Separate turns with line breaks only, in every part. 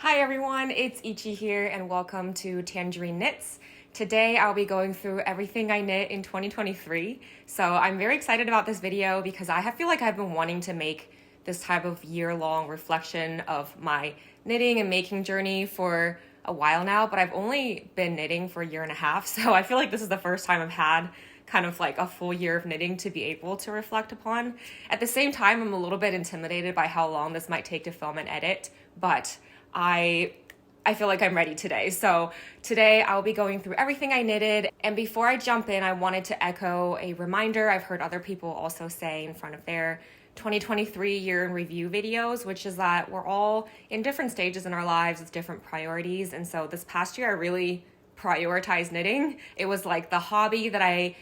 Hi everyone, it's Ichi here and welcome to Tangerine Knits. Today I'll be going through everything I knit in 2023. So I'm very excited about this video because I feel like I've been wanting to make this type of year-long reflection of my knitting and making journey for a while now, but I've only been knitting for a year and a half. So I feel like this is the first time I've had kind of like a full year of knitting to be able to reflect upon. At the same time, I'm a little bit intimidated by how long this might take to film and edit, but I feel like I'm ready today. So today I'll be going through everything I knitted. And before I jump in, I wanted to echo a reminder I've heard other people also say in front of their 2023 year in review videos, which is that we're all in different stages in our lives with different priorities. And so this past year, I really prioritized knitting. It was like the hobby that I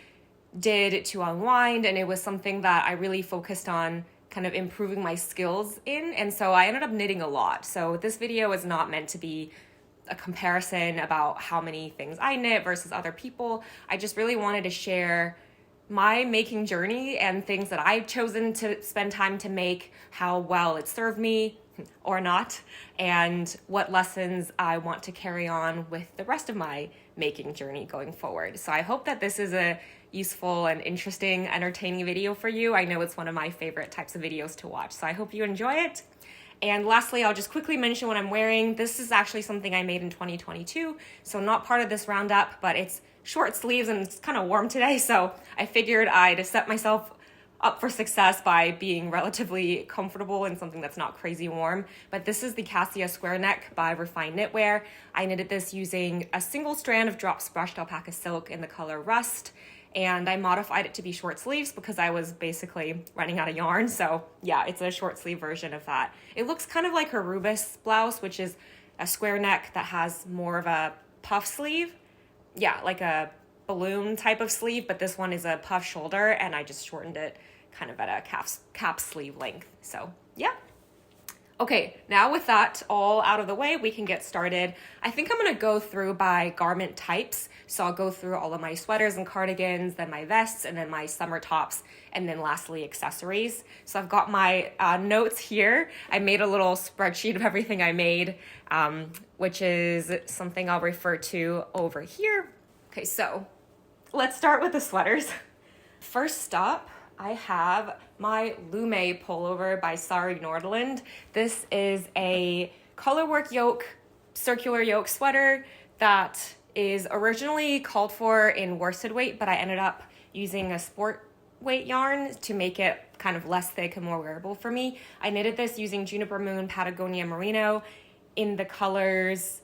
did to unwind, and it was something that I really focused on kind of improving my skills in, and so I ended up knitting a lot. So this video is not meant to be a comparison about how many things I knit versus other people. I just really wanted to share my making journey and things that I've chosen to spend time to make, how well it served me or not, and what lessons I want to carry on with the rest of my making journey going forward. So I hope that this is a useful and interesting, entertaining video for you. I know it's one of my favorite types of videos to watch, so I hope you enjoy it. And lastly, I'll just quickly mention what I'm wearing. This is actually something I made in 2022, so not part of this roundup, but it's short sleeves and it's kind of warm today, so I figured I'd set myself up for success by being relatively comfortable in something that's not crazy warm. But this is the Cassia Square Neck by Refined Knitwear. I knitted this using a single strand of drops brushed alpaca silk in the color Rust, and I modified it to be short sleeves because I was basically running out of yarn. So yeah, it's a short sleeve version of that. It looks kind of like her Rubus blouse, which is a square neck that has more of a puff sleeve. Yeah, like a balloon type of sleeve, but this one is a puff shoulder, and I just shortened it kind of at a cap sleeve length. So yeah. Okay, now with that all out of the way, we can get started. I think I'm gonna go through by garment types. So I'll go through all of my sweaters and cardigans, then my vests, and then my summer tops, and then lastly accessories. So I've got my notes here. I made a little spreadsheet of everything I made, which is something I'll refer to over here. Okay, so let's start with the sweaters. First up, I have my Lumme pullover by Sari Nordland. This is a colorwork yoke, circular yoke sweater that is originally called for in worsted weight, but I ended up using a sport weight yarn to make it kind of less thick and more wearable for me. I knitted this using Juniper Moon Patagonia Merino in the colors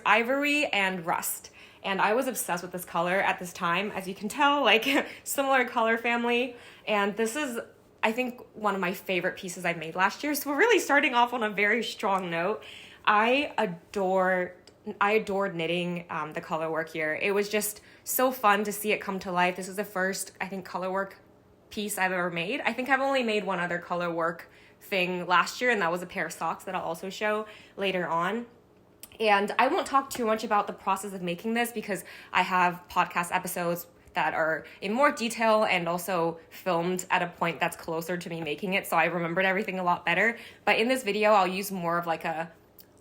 Ivory and Rust. And I was obsessed with this color at this time, as you can tell, like similar color family. And this is, I think, one of my favorite pieces I made last year. So we're really starting off on a very strong note. I adored knitting the color work here. It was just so fun to see it come to life. This is the first, I think, color work piece I've ever made. I think I've only made one other color work thing last year, and that was a pair of socks that I'll also show later on. And I won't talk too much about the process of making this because I have podcast episodes that are in more detail and also filmed at a point that's closer to me making it, so I remembered everything a lot better. But in this video, I'll use more of like a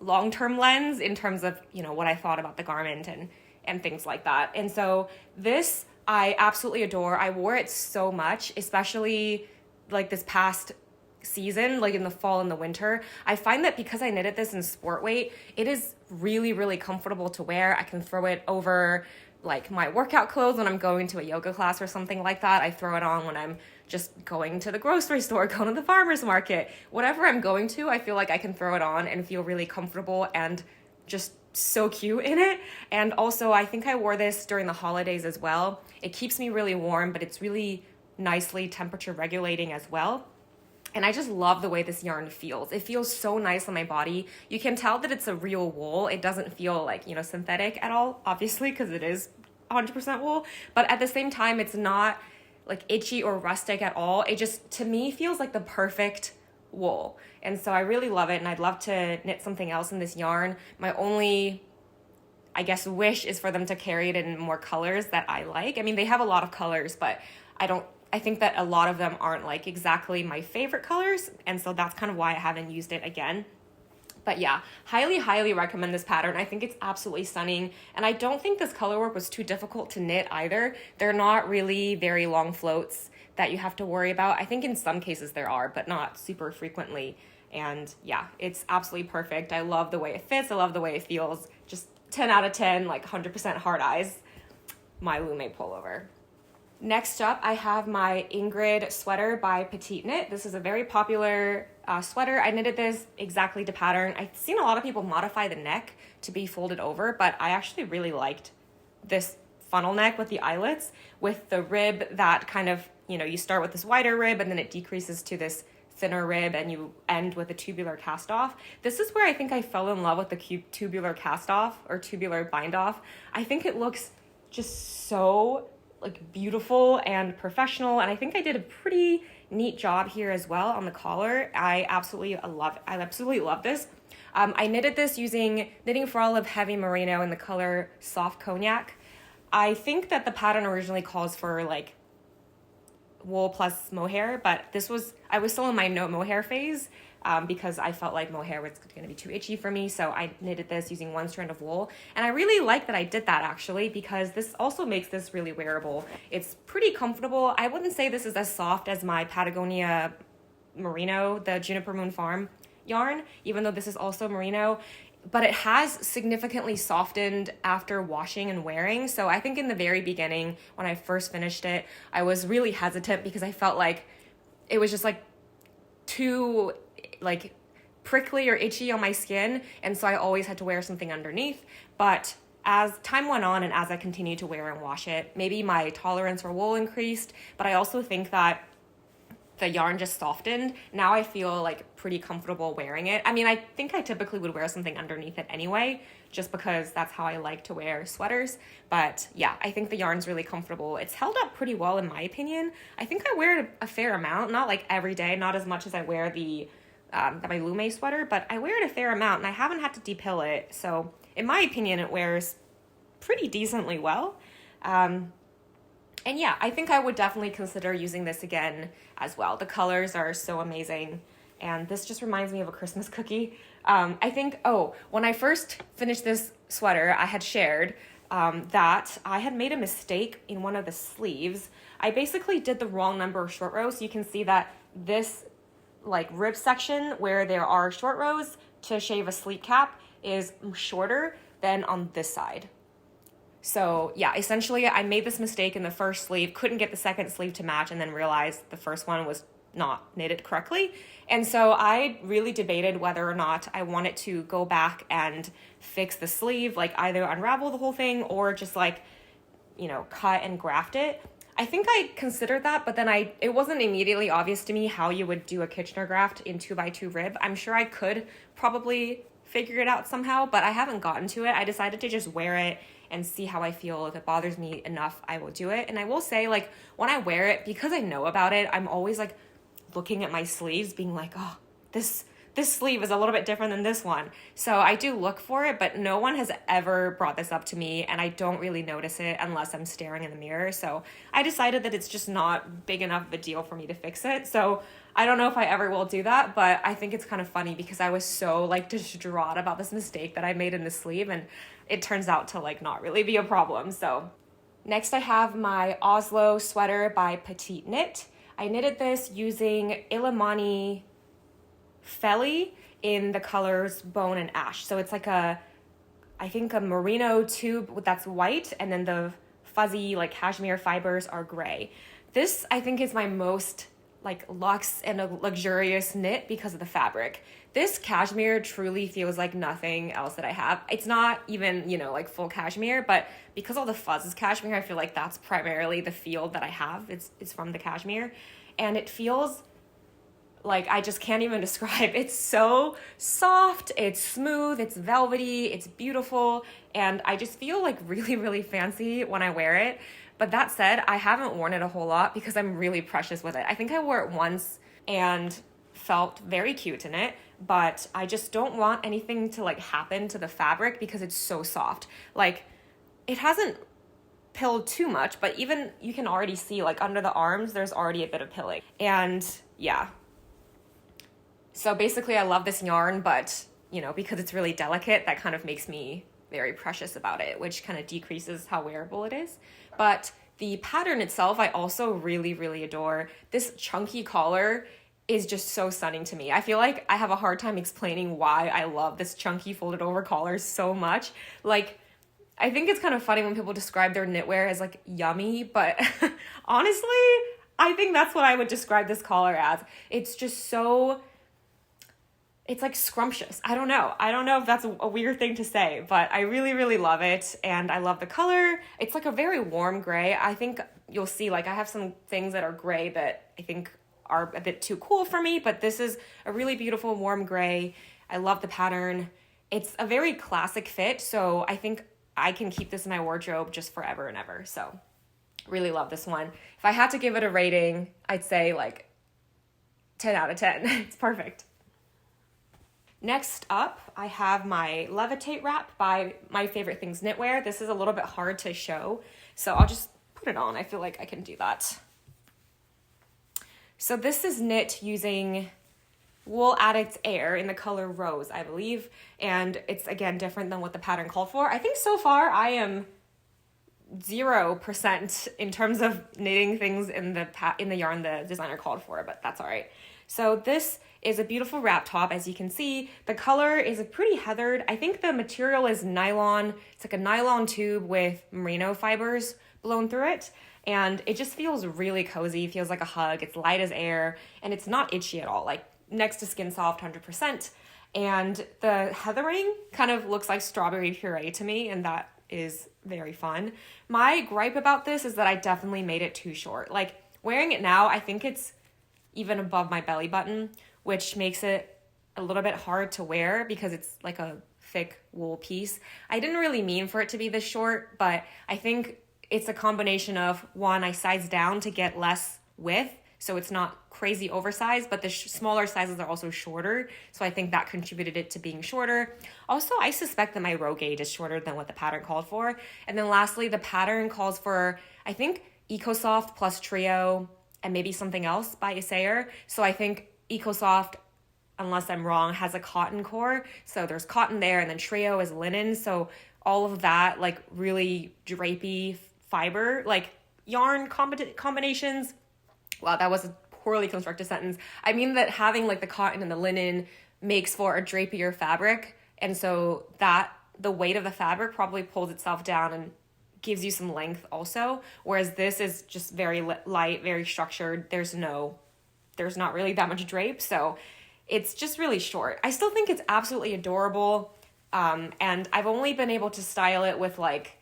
long-term lens in terms of, you know, what I thought about the garment and things like that. And so this I absolutely adore. I wore it so much, especially like this past season, like in the fall and the winter. I find that because I knitted this in sport weight, it is really, really comfortable to wear. I can throw it over like my workout clothes when I'm going to a yoga class or something like that. I throw it on when I'm just going to the grocery store, going to the farmer's market. Whatever I'm going to, I feel like I can throw it on and feel really comfortable and just so cute in it. And also, I think I wore this during the holidays as well. It keeps me really warm, but it's really nicely temperature regulating as well. And I just love the way this yarn feels. It feels so nice on my body. You can tell that it's a real wool. It doesn't feel like, you know, synthetic at all, obviously, because it is 100% wool. But at the same time, it's not like itchy or rustic at all. It just, to me, feels like the perfect wool. And so I really love it, and I'd love to knit something else in this yarn. My only, I guess, wish is for them to carry it in more colors that I like. I mean, they have a lot of colors, but I don't I think that a lot of them aren't like exactly my favorite colors, and so that's kind of why I haven't used it again. But yeah, highly recommend this pattern. I think it's absolutely stunning, and I don't think this color work was too difficult to knit either. They're not really very long floats that you have to worry about. I think in some cases there are, but not super frequently. And yeah, it's absolutely perfect. I love the way it fits. I love the way it feels. Just 10 out of 10, like 100% hard eyes. My Lumme pullover. Next up, I have my Ingrid sweater by PetiteKnit. This is a very popular sweater. I knitted this exactly to pattern. I've seen a lot of people modify the neck to be folded over, but I actually really liked this funnel neck with the eyelets, with the rib that kind of, you start with this wider rib and then it decreases to this thinner rib and you end with a tubular cast off. This is where I think I fell in love with the tubular cast off or tubular bind off. I think it looks just so like beautiful and professional, and I think I did a pretty neat job here as well on the collar. I absolutely love this. I knitted this using Knitting for Olive Heavy Merino in the color Soft Cognac. I think that the pattern originally calls for like wool plus mohair, but I was still in my no mohair phase because I felt like mohair was going to be too itchy for me, so I knitted this using one strand of wool. And I really like that I did that actually, because this also makes this really wearable. It's pretty comfortable. I wouldn't say this is as soft as my Patagonia Merino, the Juniper Moon Farm yarn, even though this is also Merino, but it has significantly softened after washing and wearing. So I think in the very beginning, when I first finished it, I was really hesitant because I felt like it was just like too like prickly or itchy on my skin, and so I always had to wear something underneath. But as time went on and as I continued to wear and wash it, maybe my tolerance for wool increased, but I also think that the yarn just softened. Now I feel like pretty comfortable wearing it. I mean, I think I typically would wear something underneath it anyway, just because that's how I like to wear sweaters. But yeah, I think the yarn's really comfortable. It's held up pretty well in my opinion. I think I wear it a fair amount, not like every day, not as much as I wear my Lumme sweater, but I wear it a fair amount and I haven't had to depill it. So in my opinion, it wears pretty decently well. And yeah, I think I would definitely consider using this again as well. The colors are so amazing. And this just reminds me of a Christmas cookie. I think, when I first finished this sweater, I had shared that I had made a mistake in one of the sleeves. I basically did the wrong number of short rows. So you can see that this like rib section where there are short rows to shave a sleeve cap is shorter than on this side. So yeah, essentially I made this mistake in the first sleeve, couldn't get the second sleeve to match, and then realized the first one was not knitted correctly. And so I really debated whether or not I wanted to go back and fix the sleeve, like either unravel the whole thing or just like, cut and graft it. I think I considered that, but then it wasn't immediately obvious to me how you would do a Kitchener graft in 2x2 rib. I'm sure I could probably figure it out somehow, but I haven't gotten to it. I decided to just wear it and see how I feel. If it bothers me enough, I will do it. And I will say, like, when I wear it, because I know about it, I'm always like looking at my sleeves being like, oh, this sleeve is a little bit different than this one. So I do look for it, but no one has ever brought this up to me, and I don't really notice it unless I'm staring in the mirror. So I decided that it's just not big enough of a deal for me to fix it. So I don't know if I ever will do that, but I think it's kind of funny because I was so like distraught about this mistake that I made in the sleeve, and it turns out to like not really be a problem. So next I have my Oslo sweater by PetiteKnit. I knitted this using Illimani Feli in the colors Bone and Ash. So it's like I think a merino tube that's white, and then the fuzzy like cashmere fibers are gray. This I think is my most like luxe and a luxurious knit because of the fabric. This cashmere truly feels like nothing else that I have. It's not even, like full cashmere, but because all the fuzz is cashmere, I feel like that's primarily the feel that I have. It's from the cashmere, and it feels like I just can't even describe. It's so soft, it's smooth, it's velvety, it's beautiful, and I just feel like really, really fancy when I wear it. But that said, I haven't worn it a whole lot because I'm really precious with it. I think I wore it once and felt very cute in it, but I just don't want anything to like happen to the fabric because it's so soft. Like, it hasn't pilled too much, but even you can already see like under the arms, there's already a bit of pilling. And yeah. So basically I love this yarn, but you know, because it's really delicate, that kind of makes me very precious about it, which kind of decreases how wearable it is. But the pattern itself, I also really, really adore. This chunky collar is just so stunning to me. I feel like I have a hard time explaining why I love this chunky folded over collar so much. Like, I think it's kind of funny when people describe their knitwear as like yummy, but honestly, I think that's what I would describe this collar as. It's just so, it's like scrumptious. I don't know if that's a weird thing to say, but I really, really love it. And I love the color. It's like a very warm gray. I think you'll see, like I have some things that are gray that I think are a bit too cool for me, but this is a really beautiful warm gray. I love the pattern. It's a very classic fit, so I think I can keep this in my wardrobe just forever and ever. So really love this one. If I had to give it a rating, I'd say like 10 out of 10. It's perfect. Next up, I have my Levitate wrap by My Favorite Things Knitwear. This is a little bit hard to show, so I'll just put it on. I feel like I can do that. So this is knit using WoolAddicts Air in the color Rose, I believe. And it's, again, different than what the pattern called for. I think so far I am 0% in terms of knitting things in the yarn the designer called for, but that's all right. So this is a beautiful wrap top, as you can see. The color is a pretty heathered. I think the material is nylon. It's like a nylon tube with merino fibers blown through it. And it just feels really cozy, feels like a hug. It's light as air, and it's not itchy at all, like next to Skin Soft 100%. And the heathering kind of looks like strawberry puree to me, and that is very fun. My gripe about this is that I definitely made it too short. Like, wearing it now, I think it's even above my belly button, which makes it a little bit hard to wear because it's like a thick wool piece. I didn't really mean for it to be this short, but I think it's a combination of, one, I sized down to get less width, so it's not crazy oversized, but the smaller sizes are also shorter, so I think that contributed it to being shorter. Also, I suspect that my row gauge is shorter than what the pattern called for. And then lastly, the pattern calls for, I think, EcoSoft plus Trio and maybe something else by Isayer. So I think EcoSoft, unless I'm wrong, has a cotton core. So there's cotton there, and then Trio is linen. So all of that, like, really drapey fiber, like yarn combinations. Wow, that was a poorly constructed sentence. I mean that having like the cotton and the linen makes for a drapier fabric, and so that the weight of the fabric probably pulls itself down and gives you some length also, whereas this is just very light, very structured. There's not really that much drape, so it's just really short. I still think it's absolutely adorable, and I've only been able to style it with like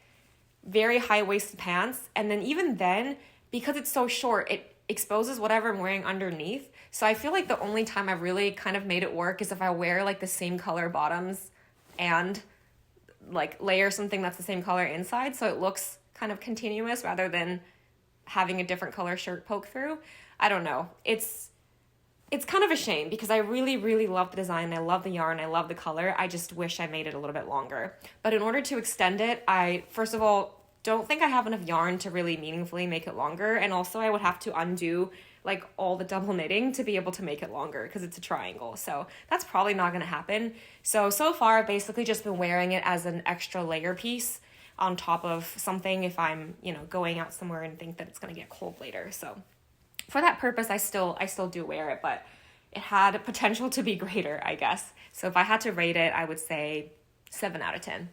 very high-waisted pants, and then even then, because it's so short, it exposes whatever I'm wearing underneath. So I feel like the only time I've really kind of made it work is if I wear like the same color bottoms and like layer something that's the same color inside, so it looks kind of continuous rather than having a different color shirt poke through. I don't know. It's kind of a shame because I really, really love the design. I love the yarn. I love the color. I just wish I made it a little bit longer. But in order to extend it, I, first of all, don't think I have enough yarn to really meaningfully make it longer. And also I would have to undo like all the double knitting to be able to make it longer because it's a triangle. So that's probably not going to happen. So far I've basically just been wearing it as an extra layer piece on top of something if I'm, going out somewhere and think that it's going to get cold later. So for that purpose, I still do wear it, but it had potential to be greater, I guess. So if I had to rate it, I would say 7 out of 10.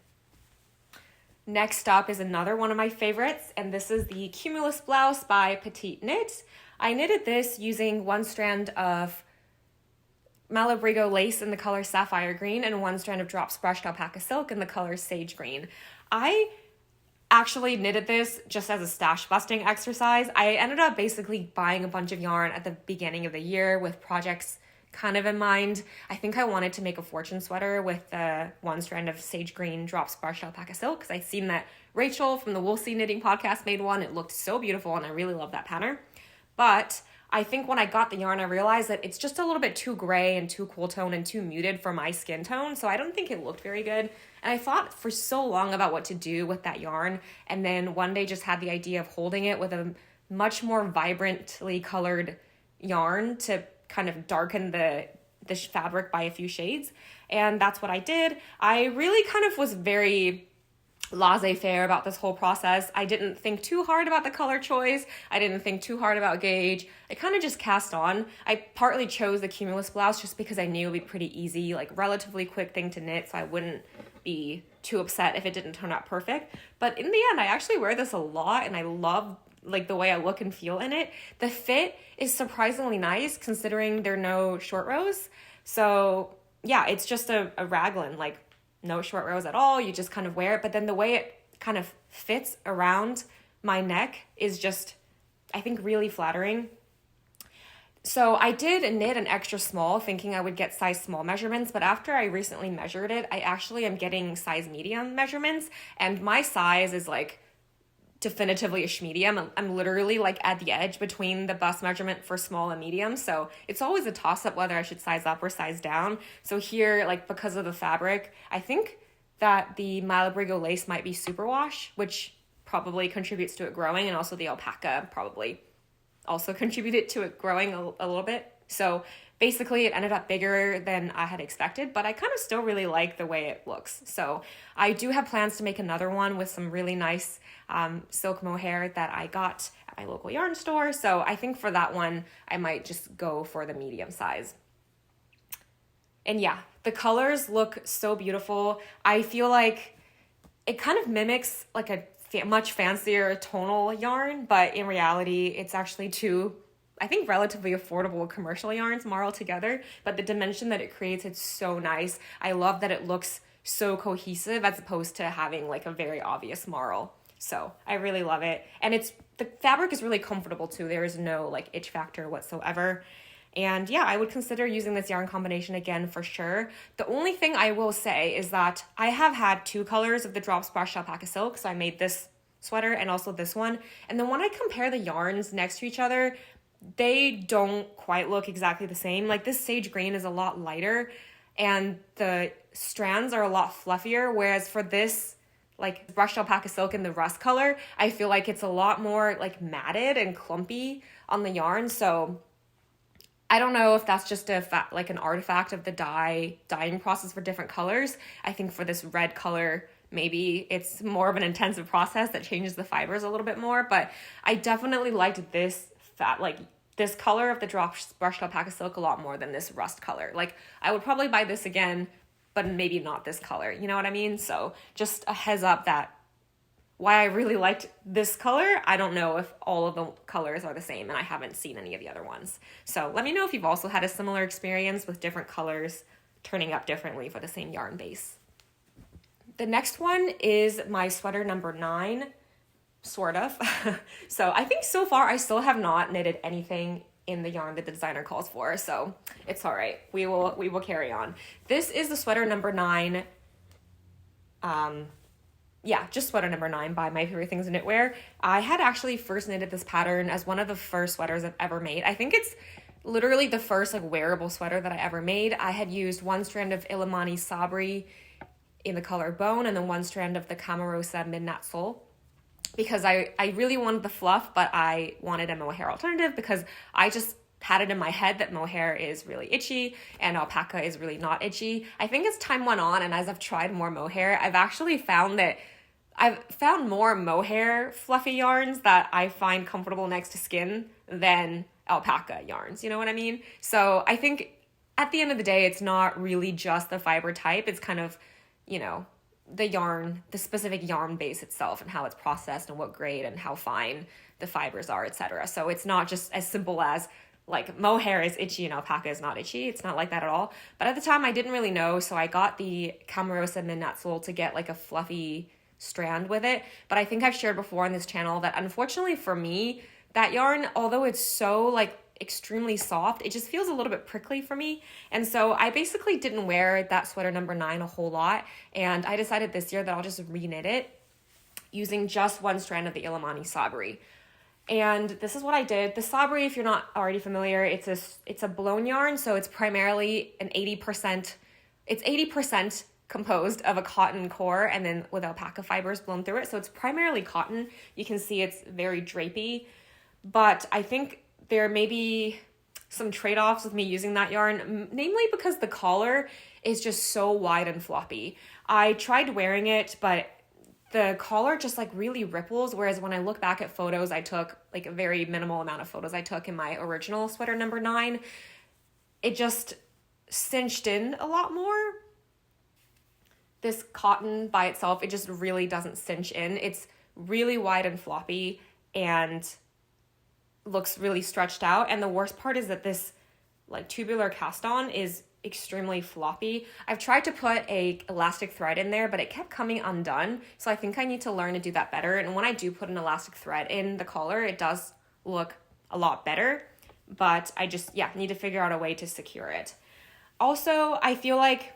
Next up is another one of my favorites, and this is the Cumulus blouse by PetiteKnit. I knitted this using one strand of Malabrigo lace in the color Sapphire green and one strand of drops brushed alpaca silk in the color Sage green. I actually knitted this just as a stash busting exercise. I ended up basically buying a bunch of yarn at the beginning of the year with projects kind of in mind. I think I wanted to make a fortune sweater with one strand of sage green drops brushed alpaca silk because I'd seen that Rachel from the Wool Sea Knitting podcast made one. It looked so beautiful and I really love that pattern. But I think when I got the yarn, I realized that it's just a little bit too gray and too cool tone and too muted for my skin tone. So I don't think it looked very good. And I thought for so long about what to do with that yarn. And then one day just had the idea of holding it with a much more vibrantly colored yarn to kind of darken the fabric by a few shades. And that's what I did. I really kind of was very laissez-faire about this whole process. I didn't think too hard about the color choice. I didn't think too hard about gauge. I kind of just cast on. I partly chose the Cumulus blouse just because I knew it would be pretty easy, like relatively quick thing to knit, so I wouldn't be too upset if it didn't turn out perfect. But in the end, I actually wear this a lot and I love like the way I look and feel in it. The fit is surprisingly nice considering there are no short rows. So yeah, it's just a raglan, like no short rows at all. You just kind of wear it. But then the way it kind of fits around my neck is just, I think, really flattering. So I did knit an extra small thinking I would get size small measurements, but after I recently measured it, I actually am getting size medium measurements, and my size is like definitively a medium. I'm literally like at the edge between the bust measurement for small and medium, so it's always a toss-up whether I should size up or size down. So here, like because of the fabric, I think that the Malabrigo lace might be superwash, which probably contributes to it growing, and also the alpaca probably also contributed to it growing a little bit. So basically it ended up bigger than I had expected, but I kind of still really like the way it looks. So I do have plans to make another one with some really nice silk mohair that I got at my local yarn store. So I think for that one, I might just go for the medium size. And yeah, the colors look so beautiful. I feel like it kind of mimics like a much fancier tonal yarn, but in reality, it's actually two, I think, relatively affordable commercial yarns marled together, but the dimension that it creates, it's so nice. I love that it looks so cohesive as opposed to having like a very obvious marl. So I really love it. And the fabric is really comfortable too. There is no like itch factor whatsoever. And yeah, I would consider using this yarn combination again for sure. The only thing I will say is that I have had two colors of the Drops Brushed Alpaca Silk. So I made this sweater and also this one. And then when I compare the yarns next to each other, they don't quite look exactly the same. Like this sage green is a lot lighter and the strands are a lot fluffier. Whereas for this like brushed alpaca silk in the rust color, I feel like it's a lot more like matted and clumpy on the yarn. So I don't know if that's just like an artifact of the dyeing process for different colors. I think for this red color, maybe it's more of an intensive process that changes the fibers a little bit more, but I definitely liked this this color of the brushed alpaca silk a lot more than this rust color. Like I would probably buy this again, but maybe not this color. You know what I mean? So just a heads up that why I really liked this color, I don't know if all of the colors are the same, and I haven't seen any of the other ones. So let me know if you've also had a similar experience with different colors turning up differently for the same yarn base. The next one is my sweater number 9, sort of. So I think so far I still have not knitted anything in the yarn that the designer calls for, so it's all right. We will carry on. This is the sweater number 9. Yeah, just sweater number 9 by My Favorite Things in Knitwear. I had actually first knitted this pattern as one of the first sweaters I've ever made. I think it's literally the first like wearable sweater that I ever made. I had used one strand of Illimani Sabri in the color Bone and then one strand of the Camarosa Midnight Soul because I really wanted the fluff, but I wanted a mohair alternative because I just had it in my head that mohair is really itchy and alpaca is really not itchy. I think as time went on and as I've tried more mohair, I've actually found that I've found more mohair fluffy yarns that I find comfortable next to skin than alpaca yarns. You know what I mean? So I think at the end of the day, it's not really just the fiber type. It's kind of, you know, the yarn, the specific yarn base itself and how it's processed and what grade and how fine the fibers are, etc. So it's not just as simple as like mohair is itchy and alpaca is not itchy. It's not like that at all. But at the time I didn't really know. So I got the Camarosa Midnight Soul to get like a fluffy strand with it. But I think I've shared before on this channel that unfortunately for me, that yarn, although it's so like extremely soft, it just feels a little bit prickly for me. And so I basically didn't wear that sweater number 9 a whole lot. And I decided this year that I'll just reknit it using just one strand of the Illimani Sabri. And this is what I did. The Sabri, if you're not already familiar, it's a blown yarn, so it's primarily it's 80% composed of a cotton core and then with alpaca fibers blown through it. So it's primarily cotton. You can see it's very drapey, but I think there may be some trade-offs with me using that yarn, namely because the collar is just so wide and floppy. I tried wearing it, but the collar just like really ripples, whereas when I look back at photos I took, like a very minimal amount of photos I took in my original sweater number 9, it just cinched in a lot more. This cotton by itself, it just really doesn't cinch in. It's really wide and floppy and looks really stretched out. And the worst part is that this like tubular cast on is extremely floppy. I've tried to put a elastic thread in there, but it kept coming undone. So I think I need to learn to do that better. And when I do put an elastic thread in the collar, it does look a lot better, but I just, need to figure out a way to secure it. Also, I feel like,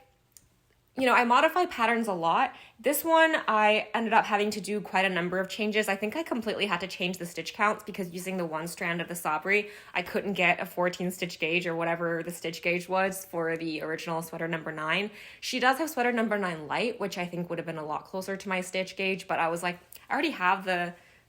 I modify patterns a lot. This one, I ended up having to do quite a number of changes. I think I completely had to change the stitch counts because using the one strand of the Sabri, I couldn't get a 14 stitch gauge or whatever the stitch gauge was for the original sweater number 9. She does have sweater number 9 light, which I think would have been a lot closer to my stitch gauge, but I was like, I already have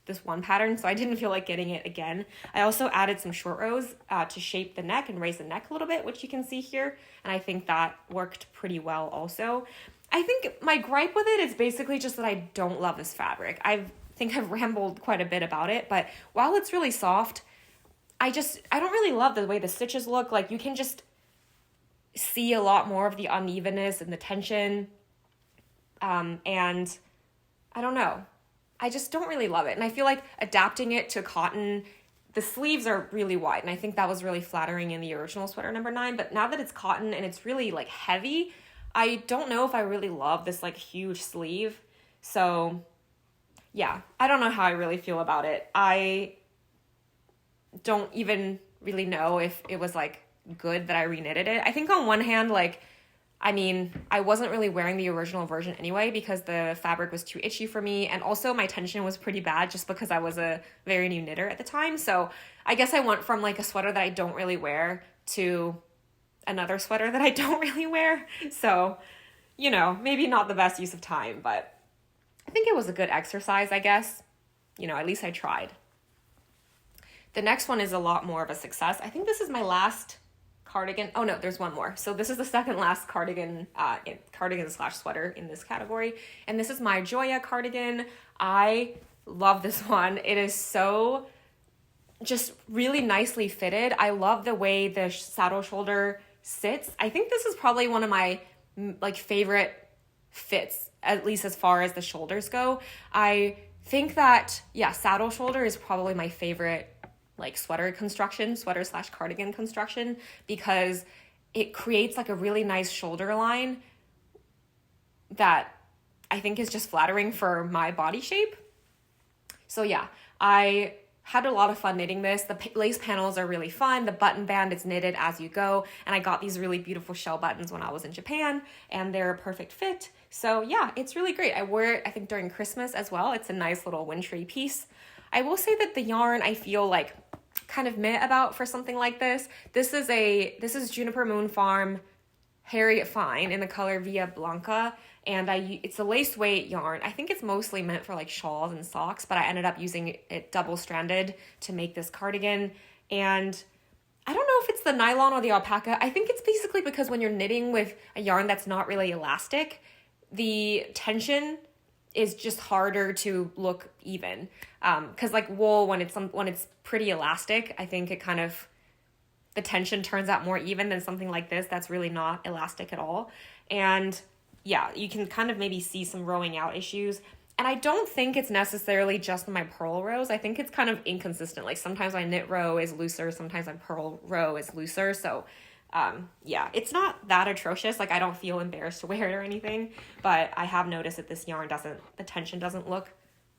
this one pattern, so I didn't feel like getting it again. I also added some short rows to shape the neck and raise the neck a little bit, which you can see here, and I think that worked pretty well also. I think my gripe with it is basically just that I don't love this fabric. I think I've rambled quite a bit about it, but while it's really soft, I don't really love the way the stitches look. Like, you can just see a lot more of the unevenness and the tension, and I don't know. I just don't really love it. And I feel like adapting it to cotton, the sleeves are really wide. And I think that was really flattering in the original sweater number 9. But now that it's cotton and it's really like heavy, I don't know if I really love this like huge sleeve. So yeah, I don't know how I really feel about it. I don't even really know if it was like good that I reknitted it. I think on one hand, I wasn't really wearing the original version anyway because the fabric was too itchy for me, and also my tension was pretty bad just because I was a very new knitter at the time. So I guess I went from like a sweater that I don't really wear to another sweater that I don't really wear. So, maybe not the best use of time, but I think it was a good exercise, I guess. At least I tried. The next one is a lot more of a success. I think this is my last cardigan. Oh no, there's one more. So this is the second last cardigan / sweater in this category. And this is my Gioia cardigan. I love this one. It is so just really nicely fitted. I love the way the saddle shoulder sits. I think this is probably one of my favorite fits, at least as far as the shoulders go. I think that, saddle shoulder is probably my favorite sweater / cardigan construction, because it creates like a really nice shoulder line that I think is just flattering for my body shape. So I had a lot of fun knitting this. The lace panels are really fun. The button band is knitted as you go, and I got these really beautiful shell buttons when I was in Japan, and they're a perfect fit. So it's really great. I wore it, I think, during Christmas as well. It's a nice little wintry piece. I will say that the yarn I feel like kind of meh about for something like this. This is Juniper Moon Farm Herriot Fine in the color Via Blanca, and it's a lace weight yarn. I think it's mostly meant for like shawls and socks, but I ended up using it double stranded to make this cardigan. And I don't know if it's the nylon or the alpaca. I think it's basically because when you're knitting with a yarn that's not really elastic, the tension is just harder to look even. Because like wool, when it's pretty elastic, I think it kind of, the tension turns out more even than something like this that's really not elastic at all. And you can kind of maybe see some rowing out issues. And I don't think it's necessarily just my purl rows. I think it's kind of inconsistent. Like sometimes my knit row is looser, sometimes my purl row is looser. So it's not that atrocious. Like I don't feel embarrassed to wear it or anything, but I have noticed that this yarn the tension doesn't look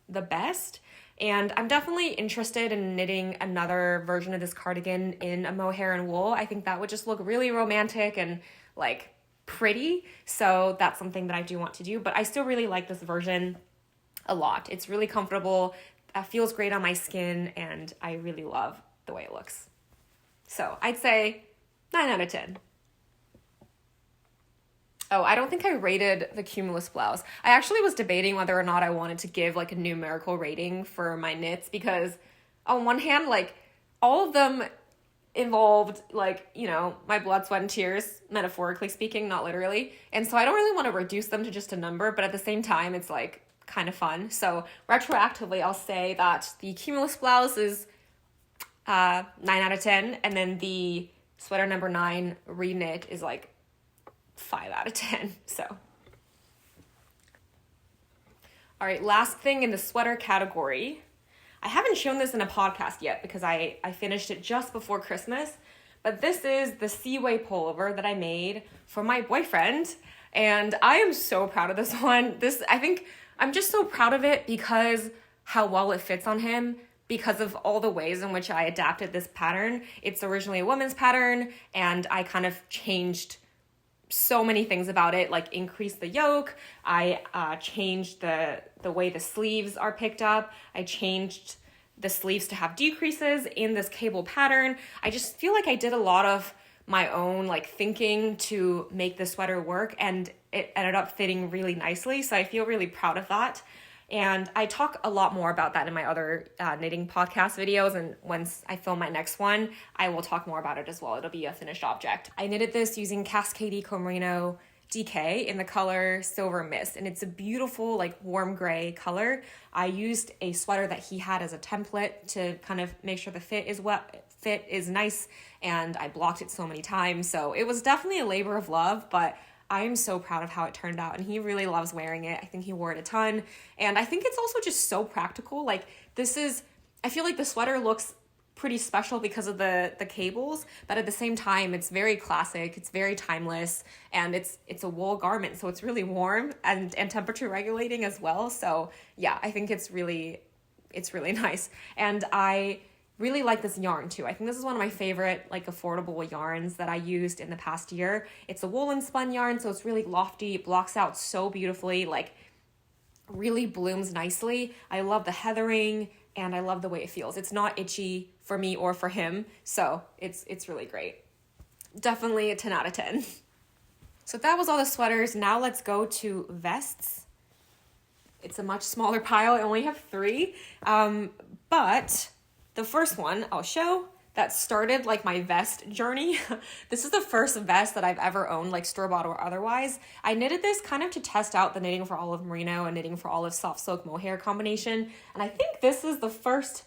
the best. And I'm definitely interested in knitting another version of this cardigan in a mohair and wool. I think that would just look really romantic and like pretty. So that's something that I do want to do, but I still really like this version a lot. It's really comfortable. feels great on my skin, and I really love the way it looks. So I'd say 9 out of 10. Oh, I don't think I rated the Cumulus blouse. I actually was debating whether or not I wanted to give like a numerical rating for my knits, because on one hand, like all of them involved like, you know, my blood, sweat, and tears, metaphorically speaking, not literally. And so I don't really want to reduce them to just a number, but at the same time, it's like kind of fun. So retroactively, I'll say that the Cumulus blouse is 9 out of 10. And then the sweater number 9 reknit is like 5 out of 10. So, all right, last thing in the sweater category. I haven't shown this in a podcast yet because I finished it just before Christmas, but this is the Seaway pullover that I made for my boyfriend, and I am so proud of this one. I think I'm just so proud of it because how well it fits on him, because of all the ways in which I adapted this pattern. It's originally a women's pattern, and I kind of changed so many things about it, like increased the yoke. I changed the way the sleeves are picked up. I changed the sleeves to have decreases in this cable pattern. I just feel like I did a lot of my own like thinking to make the sweater work, and it ended up fitting really nicely. So I feel really proud of that. And I talk a lot more about that in my other knitting podcast videos. And once I film my next one, I will talk more about it as well. It'll be a finished object. I knitted this using Cascade Eco Merino DK in the color Silver Mist. And it's a beautiful, like warm gray color. I used a sweater that he had as a template to kind of make sure the fit is nice. And I blocked it so many times. So it was definitely a labor of love, but I am so proud of how it turned out, and he really loves wearing it. I think he wore it a ton, and I think it's also just so practical. Like I feel like the sweater looks pretty special because of the cables, but at the same time, it's very classic, it's very timeless, and it's a wool garment, so it's really warm and temperature regulating as well. So yeah, I think it's really nice, and I really like this yarn too. I think this is one of my favorite like affordable yarns that I used in the past year. It's a woolen spun yarn, so it's really lofty, it blocks out so beautifully, like really blooms nicely. I love the heathering, and I love the way it feels. It's not itchy for me or for him, so it's really great. Definitely a 10 out of 10. So that was all the sweaters. Now let's go to vests. It's a much smaller pile. I only have 3, but the first one I'll show that started like my vest journey. This is the first vest that I've ever owned, like store-bought or otherwise. I knitted this kind of to test out the Knitting for Olive Merino and Knitting for Olive soft silk mohair combination. And I think this is the first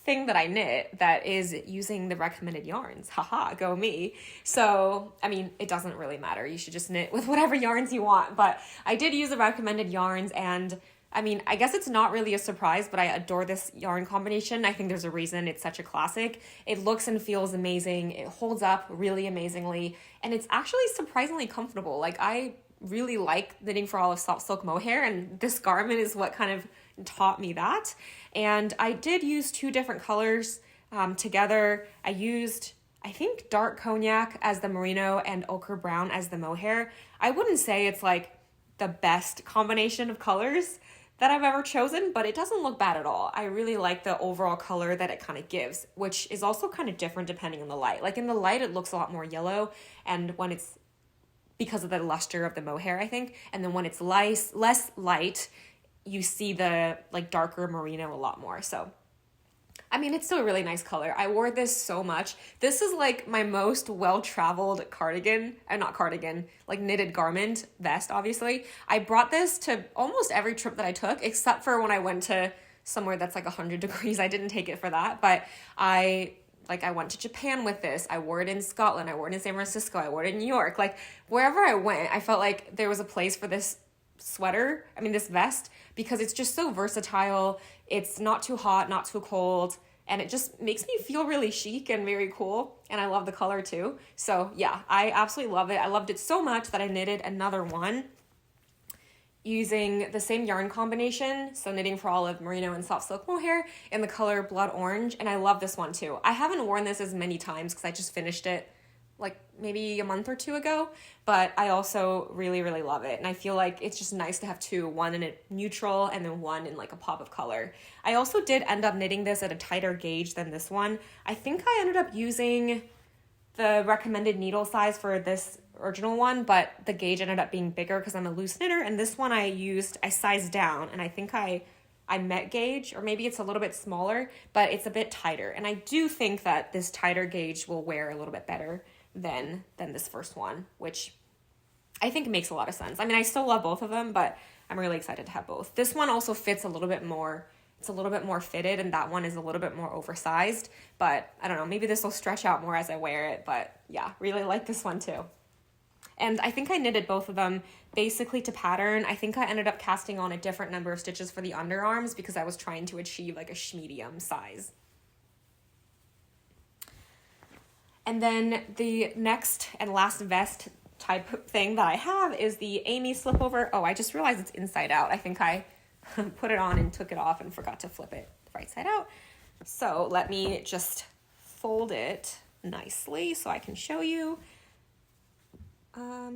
thing that I knit that is using the recommended yarns. Haha, go me. So, I mean, it doesn't really matter. You should just knit with whatever yarns you want. But I did use the recommended yarns, and I mean, I guess it's not really a surprise, but I adore this yarn combination. I think there's a reason it's such a classic. It looks and feels amazing. It holds up really amazingly. And it's actually surprisingly comfortable. Like, I really like Knitting for Olive soft silk mohair, and this garment is what kind of taught me that. And I did use 2 different colors together. I used, I think, dark cognac as the merino and ochre brown as the mohair. I wouldn't say it's like the best combination of colors that I've ever chosen, but it doesn't look bad at all. I really like the overall color that it kind of gives, which is also kind of different depending on the light. Like in the light, it looks a lot more yellow, and when it's because of the luster of the mohair, I think, and then when it's less light, you see the like darker merino a lot more. So I mean, it's still a really nice color. I wore this so much. This is like my most well-traveled cardigan, not cardigan, like knitted garment, vest, obviously. I brought this to almost every trip that I took, except for when I went to somewhere that's like 100 degrees. I didn't take it for that, but I went to Japan with this. I wore it in Scotland. I wore it in San Francisco. I wore it in New York. Like wherever I went, I felt like there was a place for this this vest, because it's just so versatile. It's not too hot, not too cold, and it just makes me feel really chic and very cool, and I love the color too. So yeah, I absolutely love it. I loved it so much that I knitted another one using the same yarn combination, so Knitting for Olive merino and soft silk mohair in the color blood orange, and I love this one too. I haven't worn this as many times because I just finished it like maybe a month or two ago, but I also really, really love it. And I feel like it's just nice to have two, one in a neutral and then one in like a pop of color. I also did end up knitting this at a tighter gauge than this one. I think I ended up using the recommended needle size for this original one, but the gauge ended up being bigger because I'm a loose knitter, and this one I sized down, and I think I met gauge, or maybe it's a little bit smaller, but it's a bit tighter. And I do think that this tighter gauge will wear a little bit better than this first one, which I think makes a lot of sense. I mean, I still love both of them, but I'm really excited to have both. This one also fits a little bit more. It's a little bit more fitted, and that one is a little bit more oversized, but I don't know, maybe this will stretch out more as I wear it, but yeah, really like this one too. And I think I knitted both of them basically to pattern. I think I ended up casting on a different number of stitches for the underarms because I was trying to achieve like a medium size. And then the next and last vest type thing that I have is the Amy slipover. Oh, I just realized it's inside out. I think I put it on and took it off and forgot to flip it right side out. So let me just fold it nicely so I can show you.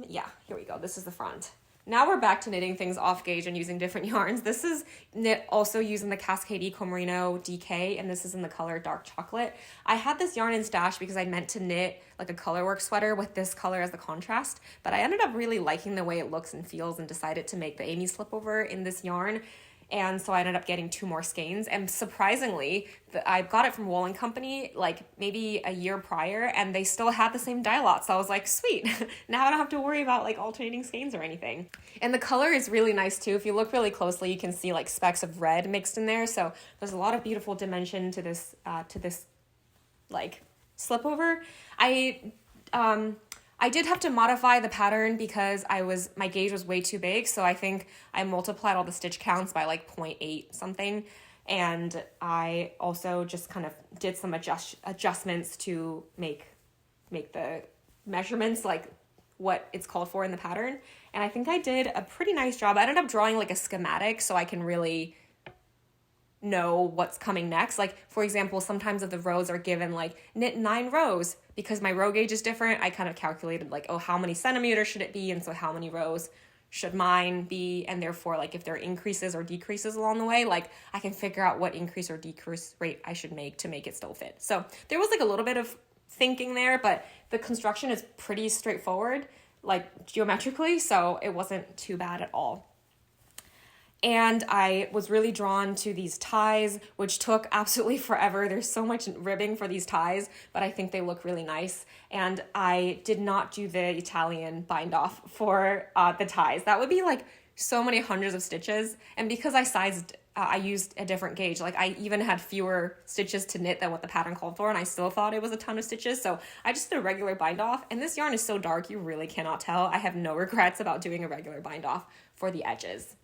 Yeah, here we go. This is the front. Now we're back to knitting things off gauge and using different yarns. This is knit also using the Cascade Eco Merino DK, and this is in the color Dark Chocolate. I had this yarn in stash because I meant to knit like a colorwork sweater with this color as the contrast, but I ended up really liking the way it looks and feels and decided to make the Amy slipover in this yarn. And so I ended up getting 2 more skeins, and surprisingly, I got it from Wool & Company like maybe a year prior, and they still had the same dye lot. So I was like, sweet, now I don't have to worry about like alternating skeins or anything. And the color is really nice too. If you look really closely, you can see like specks of red mixed in there. So there's a lot of beautiful dimension to this like slipover. I did have to modify the pattern because my gauge was way too big, so I think I multiplied all the stitch counts by like 0.8 something, and I also just kind of did some adjustments to make the measurements like what it's called for in the pattern, and I think I did a pretty nice job. I ended up drawing like a schematic so I can really know what's coming next. Like, for example, sometimes if the rows are given like knit 9 rows, because my row gauge is different, I kind of calculated like, oh, how many centimeters should it be? And so how many rows should mine be? And therefore, like if there are increases or decreases along the way, like I can figure out what increase or decrease rate I should make to make it still fit. So there was like a little bit of thinking there, but the construction is pretty straightforward, like geometrically, so it wasn't too bad at all. And I was really drawn to these ties, which took absolutely forever. There's so much ribbing for these ties, but I think they look really nice. And I did not do the Italian bind off for the ties. That would be like so many hundreds of stitches. And because I used a different gauge, like I even had fewer stitches to knit than what the pattern called for, and I still thought it was a ton of stitches. So I just did a regular bind off, and this yarn is so dark, you really cannot tell. I have no regrets about doing a regular bind off for the edges.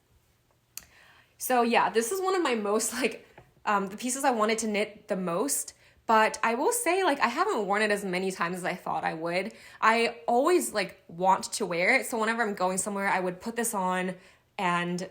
So yeah, this is one of my most the pieces I wanted to knit the most, but I will say like I haven't worn it as many times as I thought I would. I always like want to wear it, so whenever I'm going somewhere, I would put this on and,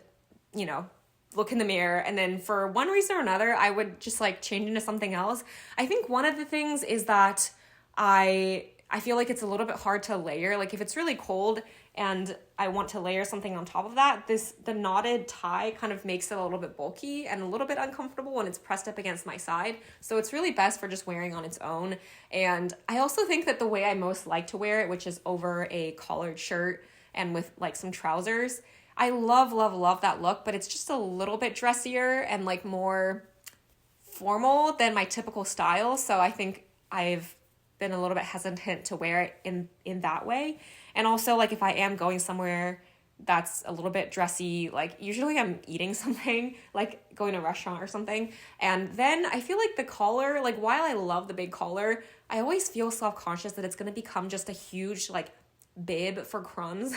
you know, look in the mirror, and then for one reason or another, I would just like change into something else. I think one of the things is that I feel like it's a little bit hard to layer. Like if it's really cold and I want to layer something on top of that, the knotted tie kind of makes it a little bit bulky and a little bit uncomfortable when it's pressed up against my side. So it's really best for just wearing on its own. And I also think that the way I most like to wear it, which is over a collared shirt and with like some trousers, I love, love, love that look, but it's just a little bit dressier and like more formal than my typical style. So I think I've been a little bit hesitant to wear it in that way. And also, like, if I am going somewhere that's a little bit dressy, like, usually I'm eating something, like going to a restaurant or something. And then I feel like the collar, like, while I love the big collar, I always feel self-conscious that it's going to become just a huge, like, bib for crumbs.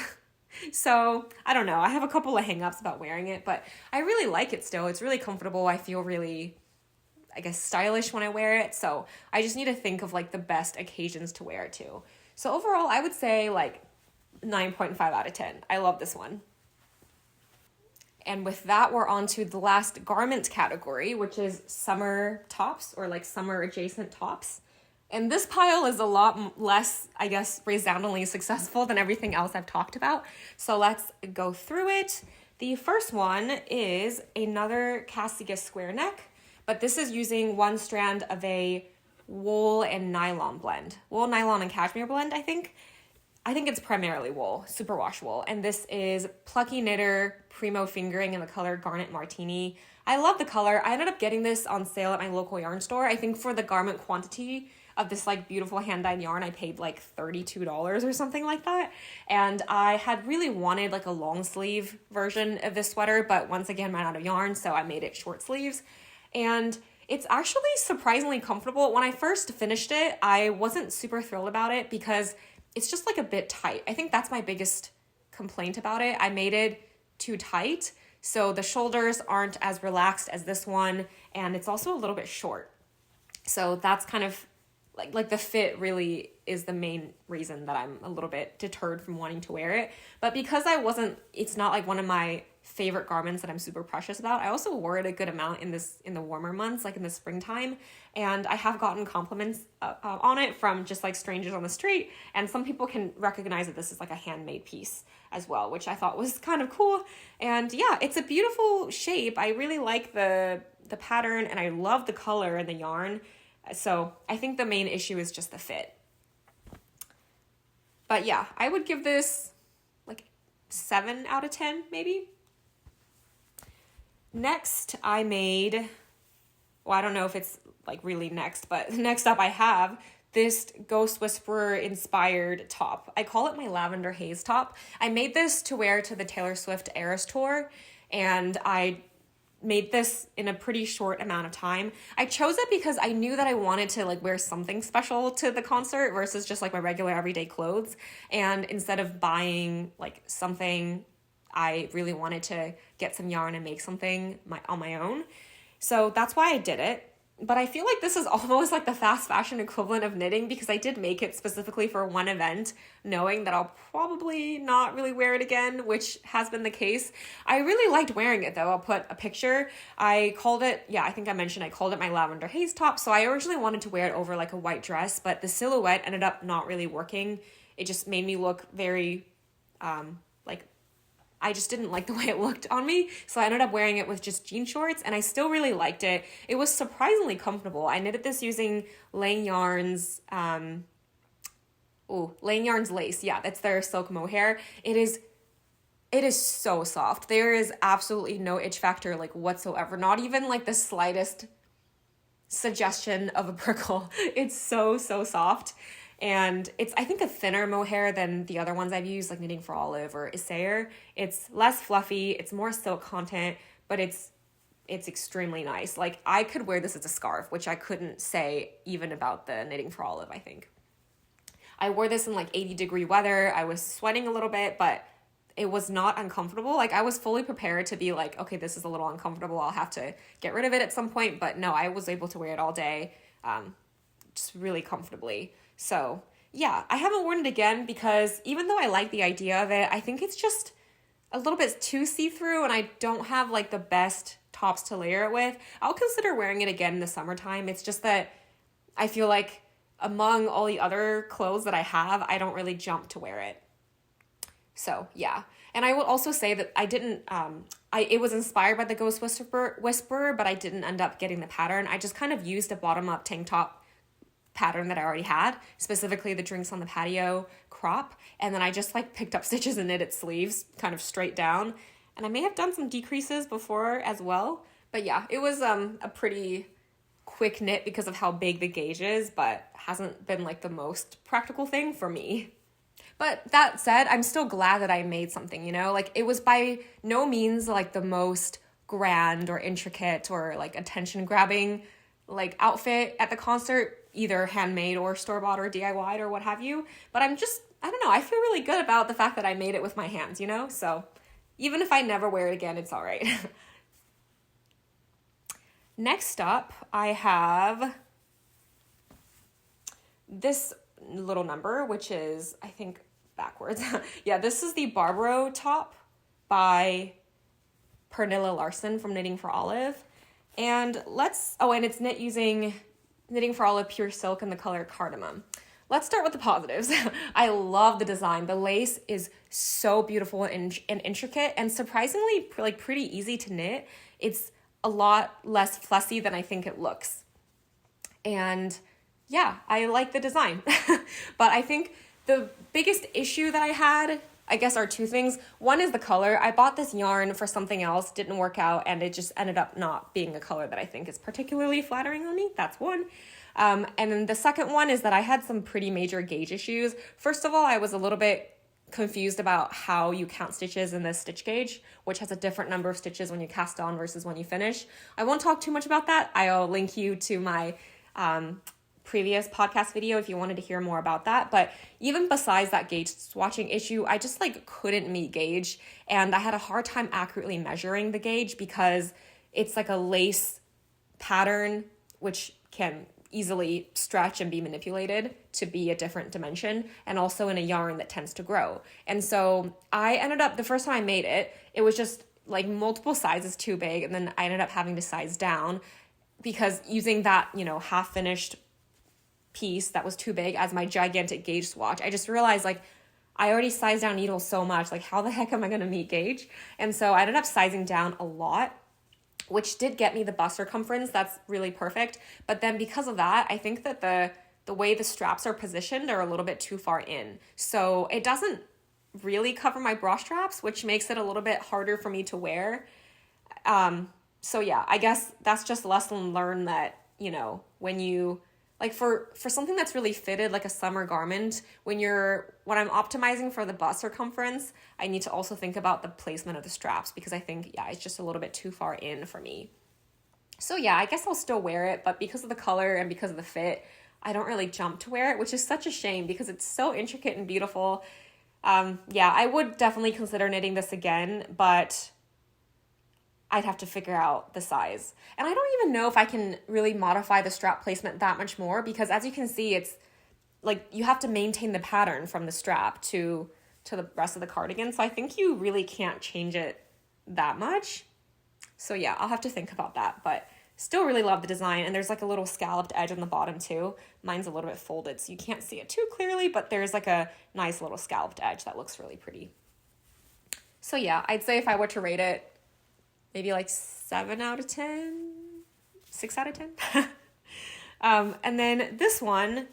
So, I don't know. I have a couple of hang-ups about wearing it, but I really like it still. It's really comfortable. I feel really, I guess, stylish when I wear it. So, I just need to think of, like, the best occasions to wear it to. So, overall, I would say, like, 9.5 out of 10. I love this one. And with that, we're on to the last garment category, which is summer tops or like summer adjacent tops. And this pile is a lot less, I guess, resoundingly successful than everything else I've talked about. So let's go through it. The first one is another Castiga square neck, but this is using one strand of a wool and nylon blend. Wool, nylon, and cashmere blend, I think. I think it's primarily wool, superwash wool. And this is Plucky Knitter Primo Fingering in the color Garnet Martini. I love the color. I ended up getting this on sale at my local yarn store. I think for the garment quantity of this like beautiful hand-dyed yarn, I paid like $32 or something like that. And I had really wanted like a long sleeve version of this sweater, but once again ran out of yarn, so I made it short sleeves. And it's actually surprisingly comfortable. When I first finished it, I wasn't super thrilled about it because it's just like a bit tight. I think that's my biggest complaint about it. I made it too tight, so the shoulders aren't as relaxed as this one, and it's also a little bit short. So that's kind of like the fit really is the main reason that I'm a little bit deterred from wanting to wear it. But because it's not like one of my favorite garments that I'm super precious about, I also wore it a good amount in the warmer months, like in the springtime. And I have gotten compliments on it from just like strangers on the street. And some people can recognize that this is like a handmade piece as well, which I thought was kind of cool. And yeah, it's a beautiful shape. I really like the pattern, and I love the color and the yarn. So I think the main issue is just the fit. But yeah, I would give this like 7 out of 10 maybe. Next I made, well, I don't know if it's like really next, but next up I have this Ghost Whisperer inspired top. I call it my lavender haze top. I made this to wear to the Taylor Swift Eras tour, and I made this in a pretty short amount of time. I chose it because I knew that I wanted to like wear something special to the concert versus just like my regular everyday clothes. And instead of buying like something, I really wanted to get some yarn and make something on my own. So that's why I did it. But I feel like this is almost like the fast fashion equivalent of knitting, because I did make it specifically for one event, knowing that I'll probably not really wear it again, which has been the case. I really liked wearing it though. I'll put a picture. I called it, I think I mentioned I called it my lavender haze top. So I originally wanted to wear it over like a white dress, but the silhouette ended up not really working. It just made me look very, I just didn't like the way it looked on me, so I ended up wearing it with just jean shorts, and I still really liked it. It was surprisingly comfortable. I knitted this using Lang Yarn's, Lang Yarn's lace. Yeah, that's their silk mohair. It is so soft. There is absolutely no itch factor like whatsoever, not even like the slightest suggestion of a prickle. It's so soft. And it's, I think, a thinner mohair than the other ones I've used, like Knitting for Olive or Isair. It's less fluffy, it's more silk content, but it's extremely nice. Like, I could wear this as a scarf, which I couldn't say even about the Knitting for Olive, I think. I wore this in like 80-degree weather. I was sweating a little bit, but it was not uncomfortable. Like, I was fully prepared to be like, okay, this is a little uncomfortable, I'll have to get rid of it at some point. But no, I was able to wear it all day, just really comfortably. So yeah, I haven't worn it again because even though I like the idea of it, I think it's just a little bit too see-through, and I don't have like the best tops to layer it with. I'll consider wearing it again in the summertime. It's just that I feel like among all the other clothes that I have, I don't really jump to wear it. So yeah. And I will also say that I didn't, it was inspired by the Ghost Whisperer, but I didn't end up getting the pattern. I just kind of used a bottom-up tank top pattern that I already had, specifically the Drinks on the Patio crop, and then I just like picked up stitches and knitted sleeves kind of straight down, and I may have done some decreases before as well, but yeah, it was a pretty quick knit because of how big the gauge is, but hasn't been like the most practical thing for me. But that said, I'm still glad that I made something, you know, like it was by no means like the most grand or intricate or like attention grabbing like outfit at the concert, either handmade or store-bought or DIY'd or what have you. But I don't know, I feel really good about the fact that I made it with my hands, you know? So even if I never wear it again, it's all right. Next up, I have this little number, which is, I think, backwards. Yeah, this is the Barbaro top by Pernilla Larson from Knitting for Olive. And and it's knit using knitting for Olive Pure Silk in the color Cardamom. Let's start with the positives. I love the design. The lace is so beautiful and intricate and surprisingly like pretty easy to knit. It's a lot less fussy than I think it looks. And yeah, I like the design. But I think the biggest issue that I had, I guess, are two things. One is the color. I bought this yarn for something else, didn't work out, and it just ended up not being a color that I think is particularly flattering on me. That's one. And then the second one is that I had some pretty major gauge issues. First of all, I was a little bit confused about how you count stitches in the stitch gauge, which has a different number of stitches when you cast on versus when you finish. I won't talk too much about that. I'll link you to my previous podcast video if you wanted to hear more about that. But even besides that gauge swatching issue, I just like couldn't meet gauge, and I had a hard time accurately measuring the gauge because it's like a lace pattern which can easily stretch and be manipulated to be a different dimension, and also in a yarn that tends to grow. And so I ended up, the first time I made it, it was just like multiple sizes too big, and then I ended up having to size down because using that, you know, half finished piece that was too big as my gigantic gauge swatch, I just realized like I already sized down needles so much, like how the heck am I going to meet gauge? And so I ended up sizing down a lot, which did get me the bust circumference. That's really perfect. But then because of that, I think that the way the straps are positioned are a little bit too far in. So it doesn't really cover my bra straps, which makes it a little bit harder for me to wear. So yeah, I guess that's just a lesson learned that, you know, when you, like for something that's really fitted, like a summer garment, when I'm optimizing for the bust circumference, I need to also think about the placement of the straps because I think, yeah, it's just a little bit too far in for me. So yeah, I guess I'll still wear it, but because of the color and because of the fit, I don't really jump to wear it, which is such a shame because it's so intricate and beautiful. Yeah, I would definitely consider knitting this again, but I'd have to figure out the size. And I don't even know if I can really modify the strap placement that much more because as you can see, it's like you have to maintain the pattern from the strap to the rest of the cardigan. So I think you really can't change it that much. So yeah, I'll have to think about that, but still really love the design. And there's like a little scalloped edge on the bottom too. Mine's a little bit folded, so you can't see it too clearly, but there's like a nice little scalloped edge that looks really pretty. So yeah, I'd say if I were to rate it, maybe like 7 out of 10, 6 out of 10. And then this one,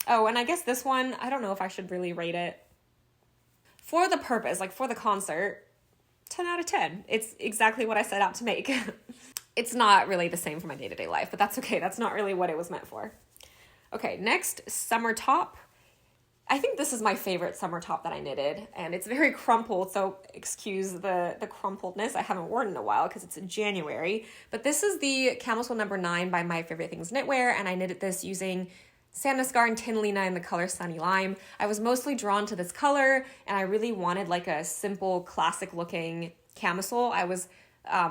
and I guess this one, I don't know if I should really rate it. For the purpose, like for the concert, 10 out of 10. It's exactly what I set out to make. It's not really the same for my day-to-day life, but that's okay. That's not really what it was meant for. Okay, next, summer top. I think this is my favorite summer top that I knitted, and it's very crumpled, so excuse the crumpledness. I haven't worn it in a while because it's in January, but this is the Camisole number 9 by My Favorite Things Knitwear, and I knitted this using Sandusgarn Tin Lina in the color Sunny Lime. I was mostly drawn to this color, and I really wanted like a simple, classic-looking camisole. I was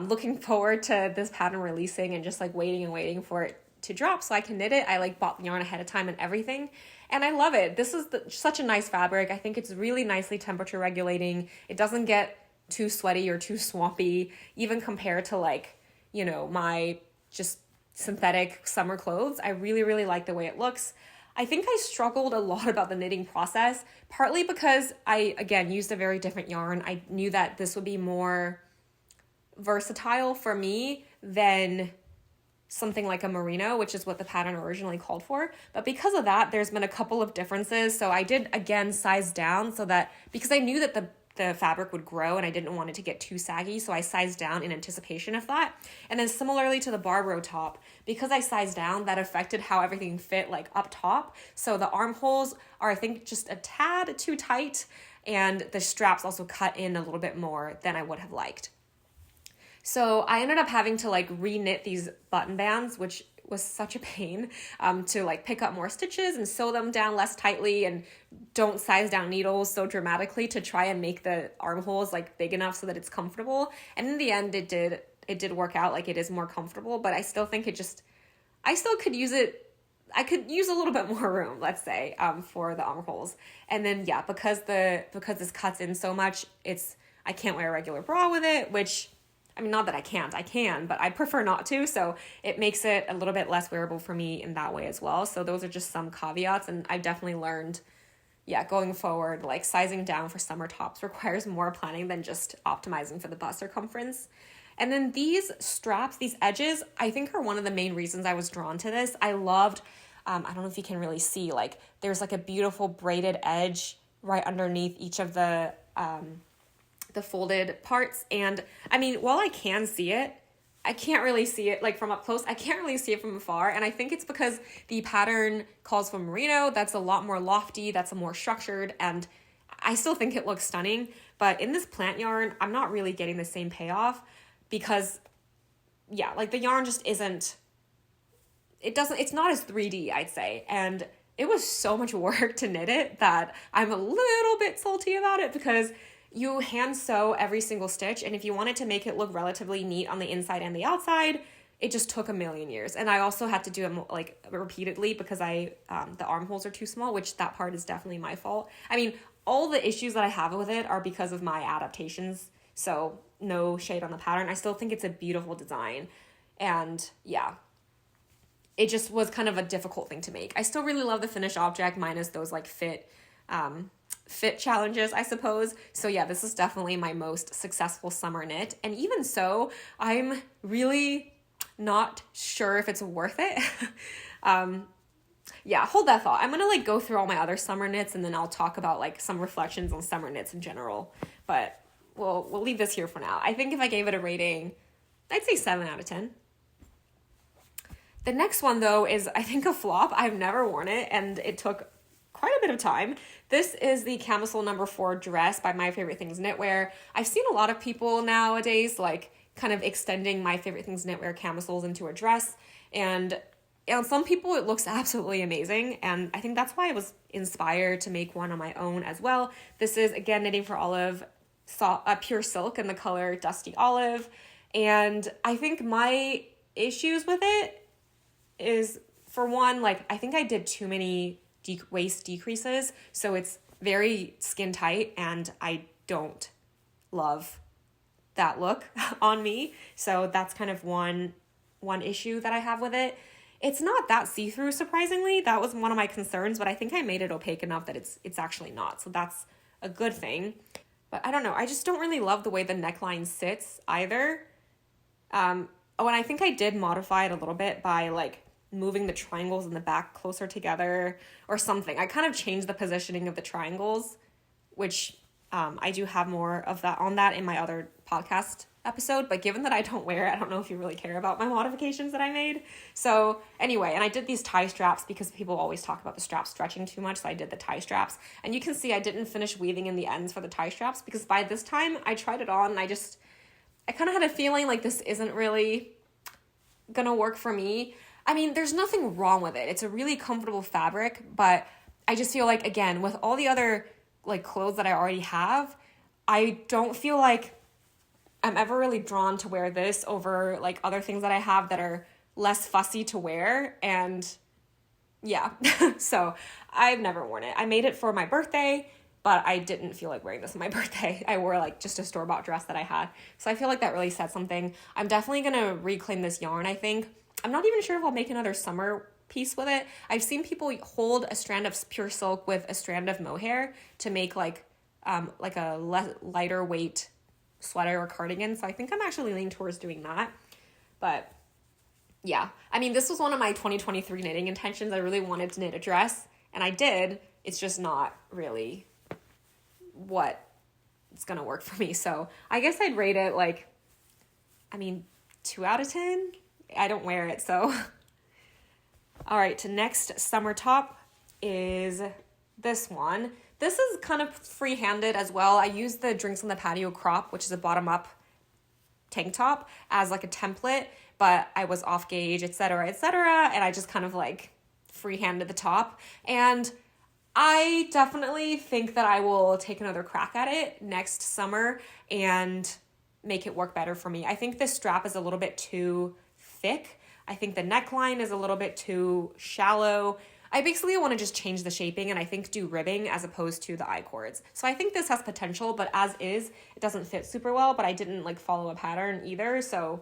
looking forward to this pattern releasing and just like waiting for it to drop so I can knit it. I like bought the yarn ahead of time and everything. And I love it. This is such a nice fabric. I think it's really nicely temperature regulating. It doesn't get too sweaty or too swampy, even compared to like, you know, my just synthetic summer clothes. I really, really like the way it looks. I think I struggled a lot about the knitting process, partly because I, again, used a very different yarn. I knew that this would be more versatile for me than something like a merino, which is what the pattern originally called for. But because of that, there's been a couple of differences. So I did, again, size down so that, because I knew that the fabric would grow and I didn't want it to get too saggy, so I sized down in anticipation of that. And then similarly to the Barbaro top, because I sized down, that affected how everything fit like up top. So the armholes are, I think, just a tad too tight, and the straps also cut in a little bit more than I would have liked. So I ended up having to like re-knit these button bands, which was such a pain, to like pick up more stitches and sew them down less tightly and don't size down needles so dramatically to try and make the armholes like big enough so that it's comfortable. And in the end, it did work out. Like it is more comfortable, but I still think I still could use it. I could use a little bit more room, let's say, for the armholes. And then yeah, because this cuts in so much, I can't wear a regular bra with it, which I mean, not that I can't, I can, but I prefer not to. So it makes it a little bit less wearable for me in that way as well. So those are just some caveats. And I've definitely learned, going forward, like sizing down for summer tops requires more planning than just optimizing for the bust circumference. And then these straps, these edges, I think are one of the main reasons I was drawn to this. I loved, I don't know if you can really see, like there's like a beautiful braided edge right underneath each of the folded parts. And I mean, while I can see it, I can't really see it like from up close. I can't really see it from afar. And I think it's because the pattern calls for Merino. That's a lot more lofty. That's a more structured. And I still think it looks stunning. But in this plant yarn, I'm not really getting the same payoff because, like the yarn just isn't, it's not as 3D, I'd say. And it was so much work to knit it that I'm a little bit salty about it because you hand sew every single stitch, and if you wanted to make it look relatively neat on the inside and the outside, it just took a million years. And I also had to do it like repeatedly because the armholes are too small, which that part is definitely my fault. I mean, all the issues that I have with it are because of my adaptations, so no shade on the pattern. I still think it's a beautiful design, and it just was kind of a difficult thing to make. I still really love the finished object minus those like fit challenges, I suppose. So this is definitely my most successful summer knit. And even so, I'm really not sure if it's worth it. Hold that thought. I'm gonna like go through all my other summer knits and then I'll talk about like some reflections on summer knits in general. But we'll leave this here for now. I think if I gave it a rating, I'd say 7 out of 10. The next one though is I think a flop. I've never worn it and it took quite a bit of time. This is the camisole number 4 dress by My Favorite Things Knitwear. I've seen a lot of people nowadays like kind of extending My Favorite Things Knitwear camisoles into a dress, and on some people it looks absolutely amazing, and I think that's why I was inspired to make one on my own as well. This is again knitting for Olive, pure silk in the color Dusty Olive, and I think my issues with it is, for one, like I think I did too many waist decreases, so it's very skin tight and I don't love that look on me. So that's kind of one issue that I have with it. It's not that see-through, surprisingly. That was one of my concerns, but I think I made it opaque enough that it's actually not, so that's a good thing. But I don't know, I just don't really love the way the neckline sits either. And I think I did modify it a little bit by like moving the triangles in the back closer together or something. I kind of changed the positioning of the triangles, which I do have more of that on that in my other podcast episode, but given that I don't wear it, I don't know if you really care about my modifications that I made. So anyway, and I did these tie straps because people always talk about the straps stretching too much, so I did the tie straps. And you can see I didn't finish weaving in the ends for the tie straps because by this time I tried it on and I kind of had a feeling like this isn't really gonna work for me. I mean, there's nothing wrong with it. It's a really comfortable fabric, but I just feel like, again, with all the other like clothes that I already have, I don't feel like I'm ever really drawn to wear this over like other things that I have that are less fussy to wear. And so I've never worn it. I made it for my birthday, but I didn't feel like wearing this on my birthday. I wore like just a store-bought dress that I had. So I feel like that really said something. I'm definitely gonna reclaim this yarn, I think. I'm not even sure if I'll make another summer piece with it. I've seen people hold a strand of pure silk with a strand of mohair to make like a lighter weight sweater or cardigan. So I think I'm actually leaning towards doing that. But I mean, this was one of my 2023 knitting intentions. I really wanted to knit a dress, and I did. It's just not really what it's gonna work for me. So I guess I'd rate it like, 2 out of 10. I don't wear it, so. All right, next summer top is this one. This is kind of free-handed as well. I used the Drinks on the Patio crop, which is a bottom-up tank top, as like a template, but I was off gauge, etc., and I just kind of like free-handed the top. And I definitely think that I will take another crack at it next summer and make it work better for me. I think this strap is a little bit too thick. I think the neckline is a little bit too shallow. I basically want to just change the shaping and I think do ribbing as opposed to the I-cords. So I think this has potential, but as is, it doesn't fit super well, but I didn't like follow a pattern either. So,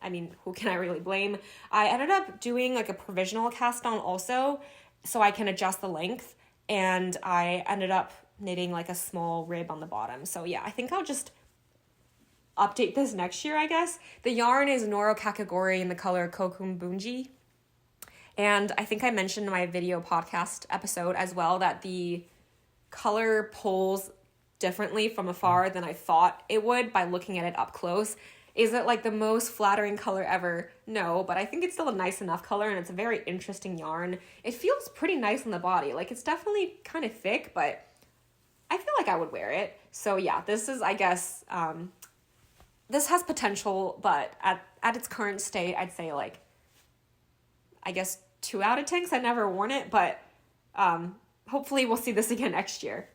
I mean, who can I really blame? I ended up doing like a provisional cast on also, so I can adjust the length. And I ended up knitting like a small rib on the bottom. So yeah, I think I'll just update this next year, I guess. The yarn is Noro Kakagori in the color Kokumbunji. And I think I mentioned in my video podcast episode as well that the color pulls differently from afar than I thought it would by looking at it up close. Is it like the most flattering color ever? No, but I think it's still a nice enough color and it's a very interesting yarn. It feels pretty nice on the body. Like it's definitely kind of thick, but I feel like I would wear it. So yeah, this is, I guess, this has potential, but at its current state, I'd say like, I guess 2 out of 10 'cause I've never worn it, but hopefully we'll see this again next year.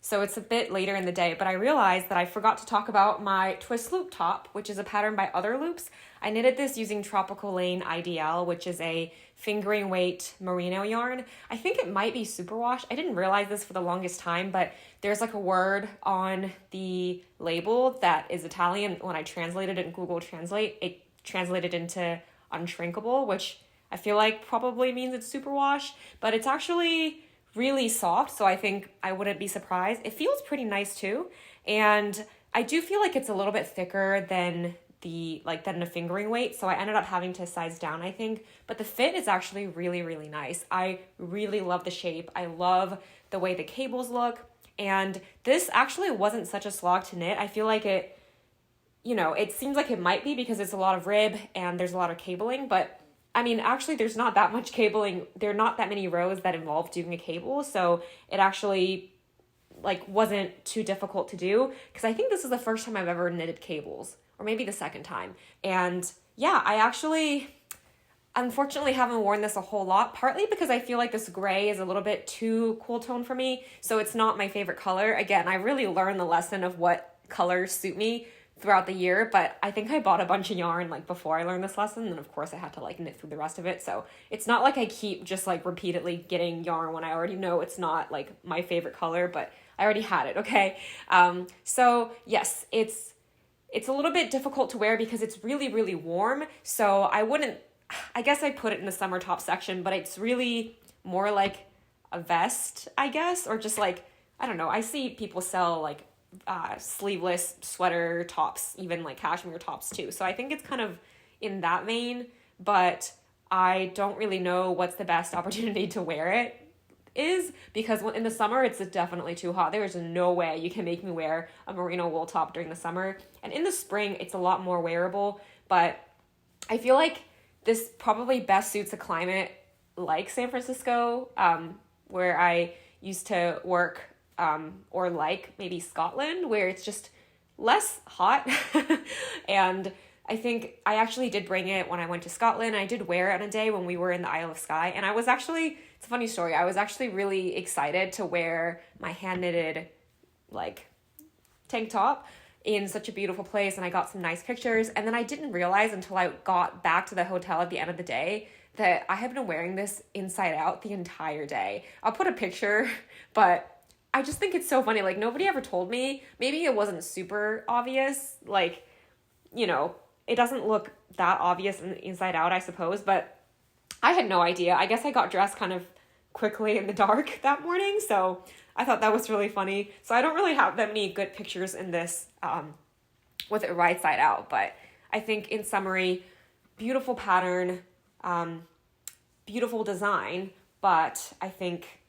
So it's a bit later in the day, but I realized that I forgot to talk about my twist loop top, which is a pattern by Other Loops. I knitted this using Tropical Lane IDL, which is a fingering weight merino yarn. I think it might be superwash. I didn't realize this for the longest time, but there's like a word on the label that is Italian. When I translated it in Google Translate, it translated into unshrinkable, which I feel like probably means it's superwash, but it's actually really soft, so I think I wouldn't be surprised. It feels pretty nice too, and I do feel like it's a little bit thicker than a fingering weight, so I ended up having to size down, I think, but the fit is actually really, really nice. I really love the shape. I love the way the cables look, and this actually wasn't such a slog to knit. I feel like it, it seems like it might be because it's a lot of rib and there's a lot of cabling, but I mean, actually, there's not that much cabling. There are not that many rows that involve doing a cable, so it actually wasn't too difficult to do, because I think this is the first time I've ever knitted cables, or maybe the second time. And yeah, I actually unfortunately haven't worn this a whole lot, partly because I feel like this gray is a little bit too cool tone for me, so it's not my favorite color. Again, I really learned the lesson of what colors suit me throughout the year, but I think I bought a bunch of yarn before I learned this lesson, and of course I had to knit through the rest of it, so it's not like I keep just repeatedly getting yarn when I already know it's not my favorite color, but I already had it, okay? So yes, it's a little bit difficult to wear because it's really, really warm, so I guess I put it in the summer top section, but it's really more like a vest, I guess, or just I don't know, I see people sell sleeveless sweater tops, even cashmere tops too. So I think it's kind of in that vein, but I don't really know what's the best opportunity to wear it is, because in the summer it's definitely too hot. There is no way you can make me wear a merino wool top during the summer. And in the spring it's a lot more wearable, but I feel like this probably best suits a climate like San Francisco, where I used to work, or maybe Scotland, where it's just less hot. And I think I actually did bring it when I went to Scotland. I did wear it on a day when we were in the Isle of Skye. And it's a funny story. I was actually really excited to wear my hand knitted tank top in such a beautiful place. And I got some nice pictures. And then I didn't realize until I got back to the hotel at the end of the day that I had been wearing this inside out the entire day. I'll put a picture, but I just think it's so funny. Nobody ever told me. Maybe it wasn't super obvious. It doesn't look that obvious inside out, I suppose, but I had no idea. I guess I got dressed kind of quickly in the dark that morning, so I thought that was really funny. So I don't really have that many good pictures in this with it right side out, but I think in summary, beautiful pattern, beautiful design, but I think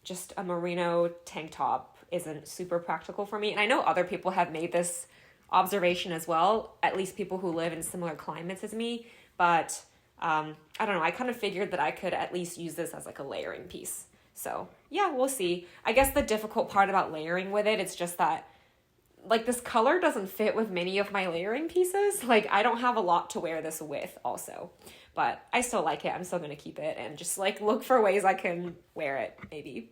just a merino tank top isn't super practical for me. And I know other people have made this observation as well, at least people who live in similar climates as me, but I don't know, I kind of figured that I could at least use this as a layering piece. So yeah, we'll see. I guess the difficult part about layering with it's just that this color doesn't fit with many of my layering pieces. I don't have a lot to wear this with also, but I still like it. I'm still going to keep it and just look for ways I can wear it maybe.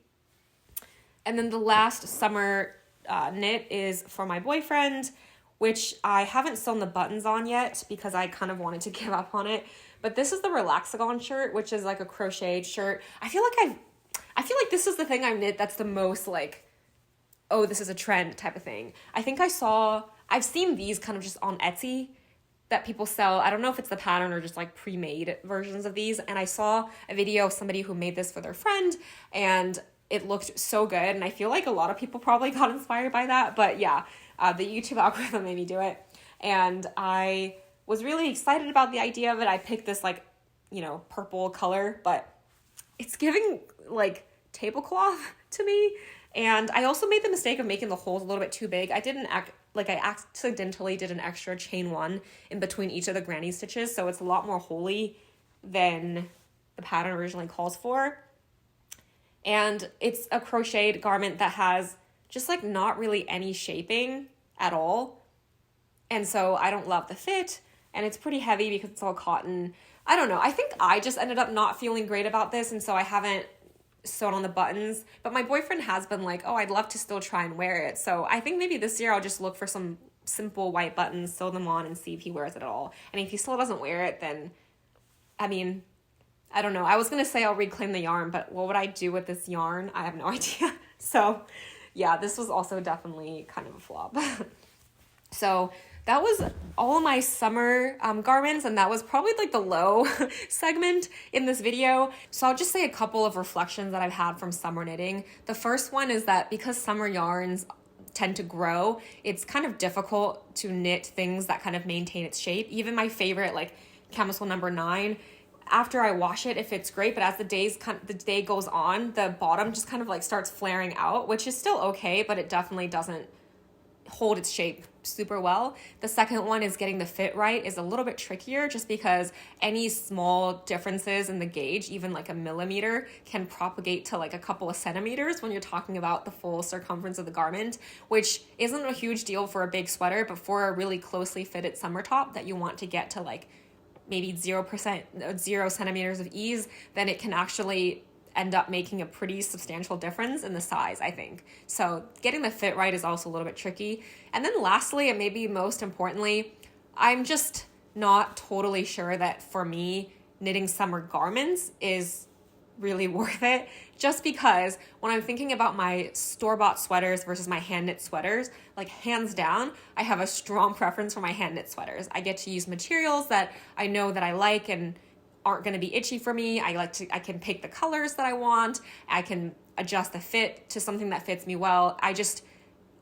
And then the last summer knit is for my boyfriend. which I haven't sewn the buttons on yet because I kind of wanted to give up on it. But this is the Relaxagon shirt, which is like a crocheted shirt. I feel like this is the thing I've knit that's the most like, oh, this is a trend type of thing. I think I've seen these kind of just on Etsy that people sell. I don't know if it's the pattern or just like pre-made versions of these. And I saw a video of somebody who made this for their friend and it looked so good. And I feel like a lot of people probably got inspired by that. But yeah, the YouTube algorithm made me do it. And I was really excited about the idea of it. I picked this like, you know, purple color, but it's giving like tablecloth to me. And I also made the mistake of making the holes a little bit too big. I accidentally did an extra chain one in between each of the granny stitches. So it's a lot more holy than the pattern originally calls for. And it's a crocheted garment that has just like not really any shaping at all. And so I don't love the fit, and it's pretty heavy because it's all cotton. I don't know. I think I just ended up not feeling great about this, and so I haven't sewn on the buttons. But my boyfriend has been like, oh, I'd love to still try and wear it. So I think maybe this year I'll just look for some simple white buttons, sew them on, and see if he wears it at all. And if he still doesn't wear it, then, I mean, I don't know. I was going to say I'll reclaim the yarn, but what would I do with this yarn? I have no idea. So yeah, this was also definitely kind of a flop. So that was all of my summer garments, and that was probably like the low segment in this video. So I'll just say a couple of reflections that I've had from summer knitting. The first one is that because summer yarns tend to grow, it's kind of difficult to knit things that kind of maintain its shape. Even my favorite, like camisole number 9, after I wash it, it fits great, but as the day goes on, the bottom just kind of like starts flaring out, which is still okay, but it definitely doesn't hold its shape super well. The second one is getting the fit right is a little bit trickier just because any small differences in the gauge, even like a millimeter, can propagate to like a couple of centimeters when you're talking about the full circumference of the garment, which isn't a huge deal for a big sweater, but for a really closely fitted summer top that you want to get to like maybe 0 centimeters of ease, then it can actually end up making a pretty substantial difference in the size, I think. So getting the fit right is also a little bit tricky. And then lastly, and maybe most importantly, I'm just not totally sure that for me, knitting summer garments is really worth it, just because when I'm thinking about my store-bought sweaters versus my hand-knit sweaters, like hands down, I have a strong preference for my hand-knit sweaters. I get to use materials that I know that I like and aren't going to be itchy for me. I can pick the colors that I want. I can adjust the fit to something that fits me well. I just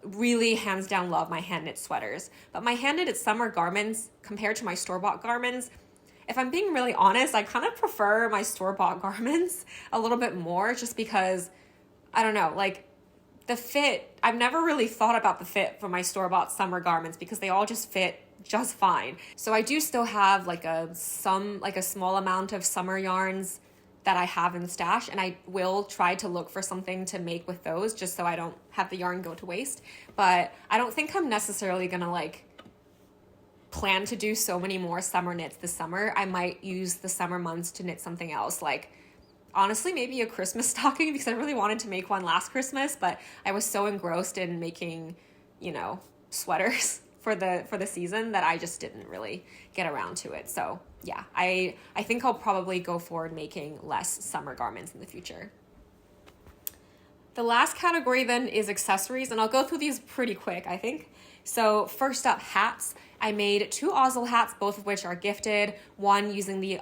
really hands down love my hand knit sweaters. But my hand knitted summer garments compared to my store-bought garments, if I'm being really honest, I kind of prefer my store-bought garments a little bit more, just because, I don't know, like the fit, I've never really thought about the fit for my store-bought summer garments because they all just fit just fine. So I do still have like a small amount of summer yarns that I have in the stash, and I will try to look for something to make with those just so I don't have the yarn go to waste. But I don't think I'm necessarily gonna like plan to do so many more summer knits this summer. I might use the summer months to knit something else, like honestly maybe a Christmas stocking, because I really wanted to make one last Christmas, but I was so engrossed in making, you know, sweaters for the season that I just didn't really get around to it. So yeah, I think I'll probably go forward making less summer garments in the future. The last category then is accessories, and I'll go through these pretty quick, I think. So first up, hats. I made 2 Oslo hats, both of which are gifted. One using the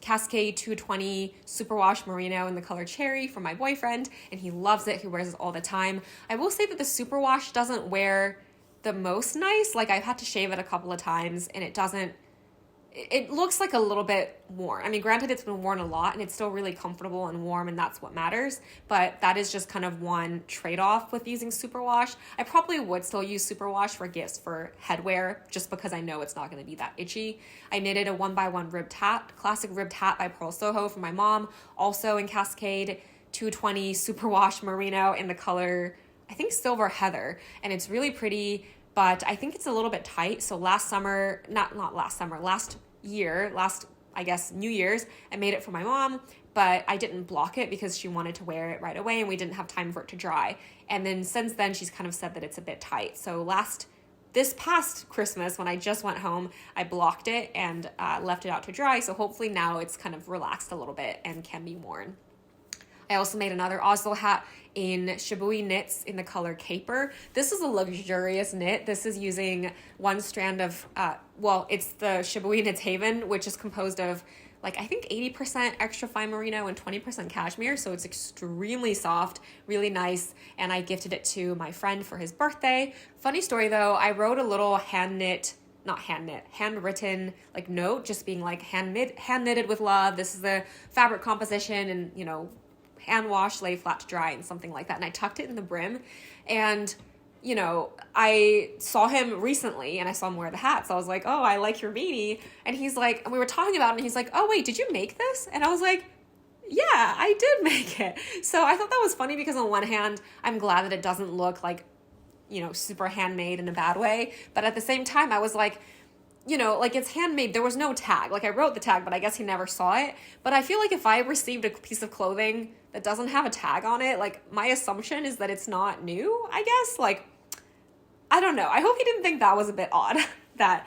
Cascade 220 Superwash Merino in the color Cherry for my boyfriend, and he loves it. He wears it all the time. I will say that the Superwash doesn't wear the most nice. Like I've had to shave it a couple of times and it looks like a little bit worn. I mean, granted, it's been worn a lot and it's still really comfortable and warm, and that's what matters. But that is just kind of one trade-off with using Superwash. I probably would still use Superwash for gifts for headwear, just because I know it's not going to be that itchy. I knitted a 1x1 ribbed hat, classic ribbed hat by Pearl Soho for my mom, also in Cascade 220 Superwash Merino in the color, I think, Silver Heather, and it's really pretty, but I think it's a little bit tight. So last year, I guess New Year's, I made it for my mom, but I didn't block it because she wanted to wear it right away and we didn't have time for it to dry. And then since then, she's kind of said that it's a bit tight. So last this past Christmas, when I just went home, I blocked it and left it out to dry. So hopefully now it's kind of relaxed a little bit and can be worn. I also made another Oslo hat in Shibui knits in the color Caper. This is a luxurious knit. This is using one strand of, it's the Shibui Knits Haven, which is composed of like, I think 80% extra fine merino and 20% cashmere. So it's extremely soft, really nice. And I gifted it to my friend for his birthday. Funny story though, I wrote a little handwritten like note, just being like hand knitted with love. This is the fabric composition and, you know, hand wash, lay flat to dry and something like that. And I tucked it in the brim. And you know, I saw him recently and I saw him wear the hat. So I was like, oh, I like your beanie. And he's like, and we were talking about it and he's like, oh, wait, did you make this? And I was like, yeah, I did make it. So I thought that was funny because on one hand, I'm glad that it doesn't look like, you know, super handmade in a bad way. But at the same time, I was like, you know, like it's handmade. There was no tag. Like I wrote the tag, but I guess he never saw it. But I feel like if I received a piece of clothing that doesn't have a tag on it, like my assumption is that it's not new, I guess. Like, I don't know. I hope he didn't think that was a bit odd that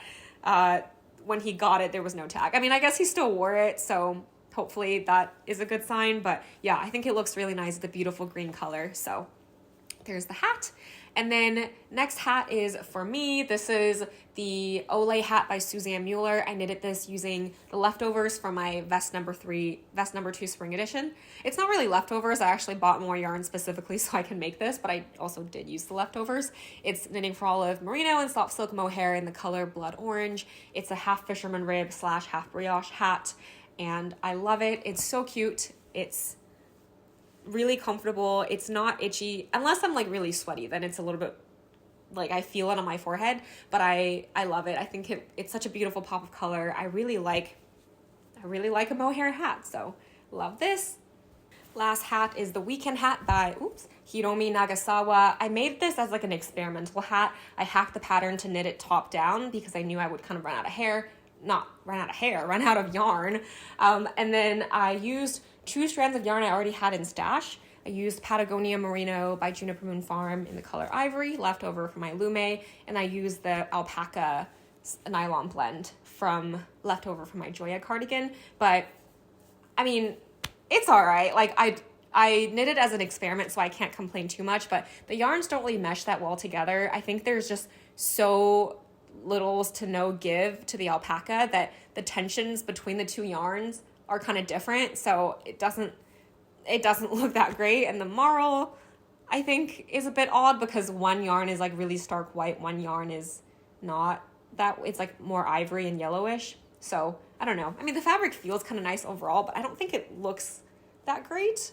when he got it, there was no tag. I mean, I guess he still wore it. So hopefully that is a good sign. But yeah, I think it looks really nice. The beautiful green color. So there's the hat. And then next hat is for me. This is the Olay hat by Suzanne Mueller. I knitted this using the leftovers from my vest number 2 spring edition. It's not really leftovers. I actually bought more yarn specifically so I can make this, but I also did use the leftovers. It's knitting for olive merino and soft silk mohair in the color blood orange. It's a half fisherman rib / half brioche hat, and I love it. It's so cute. It's really comfortable. It's not itchy unless I'm like really sweaty, then it's a little bit like I feel it on my forehead, but I love it. I think it's such a beautiful pop of color. I really like a mohair hat, so love this. Last hat is the weekend hat by Hiromi Nagasawa. I made this as like an experimental hat. I hacked the pattern to knit it top down because I knew I would kind of run out of yarn. And then I used 2 strands of yarn I already had in stash. I used Patagonia Merino by Juniper Moon Farm in the color Ivory, left over from my Lumme, and I used the Alpaca nylon blend left over from my Gioia cardigan. But I mean, it's all right. Like I knit it as an experiment, so I can't complain too much, but the yarns don't really mesh that well together. I think there's just so little to no give to the alpaca that the tensions between the 2 yarns are kind of different, so it doesn't look that great. And the marl, I think, is a bit odd because one yarn is like really stark white, one yarn is not that, it's like more ivory and yellowish. So I don't know. I mean, the fabric feels kind of nice overall, but I don't think it looks that great.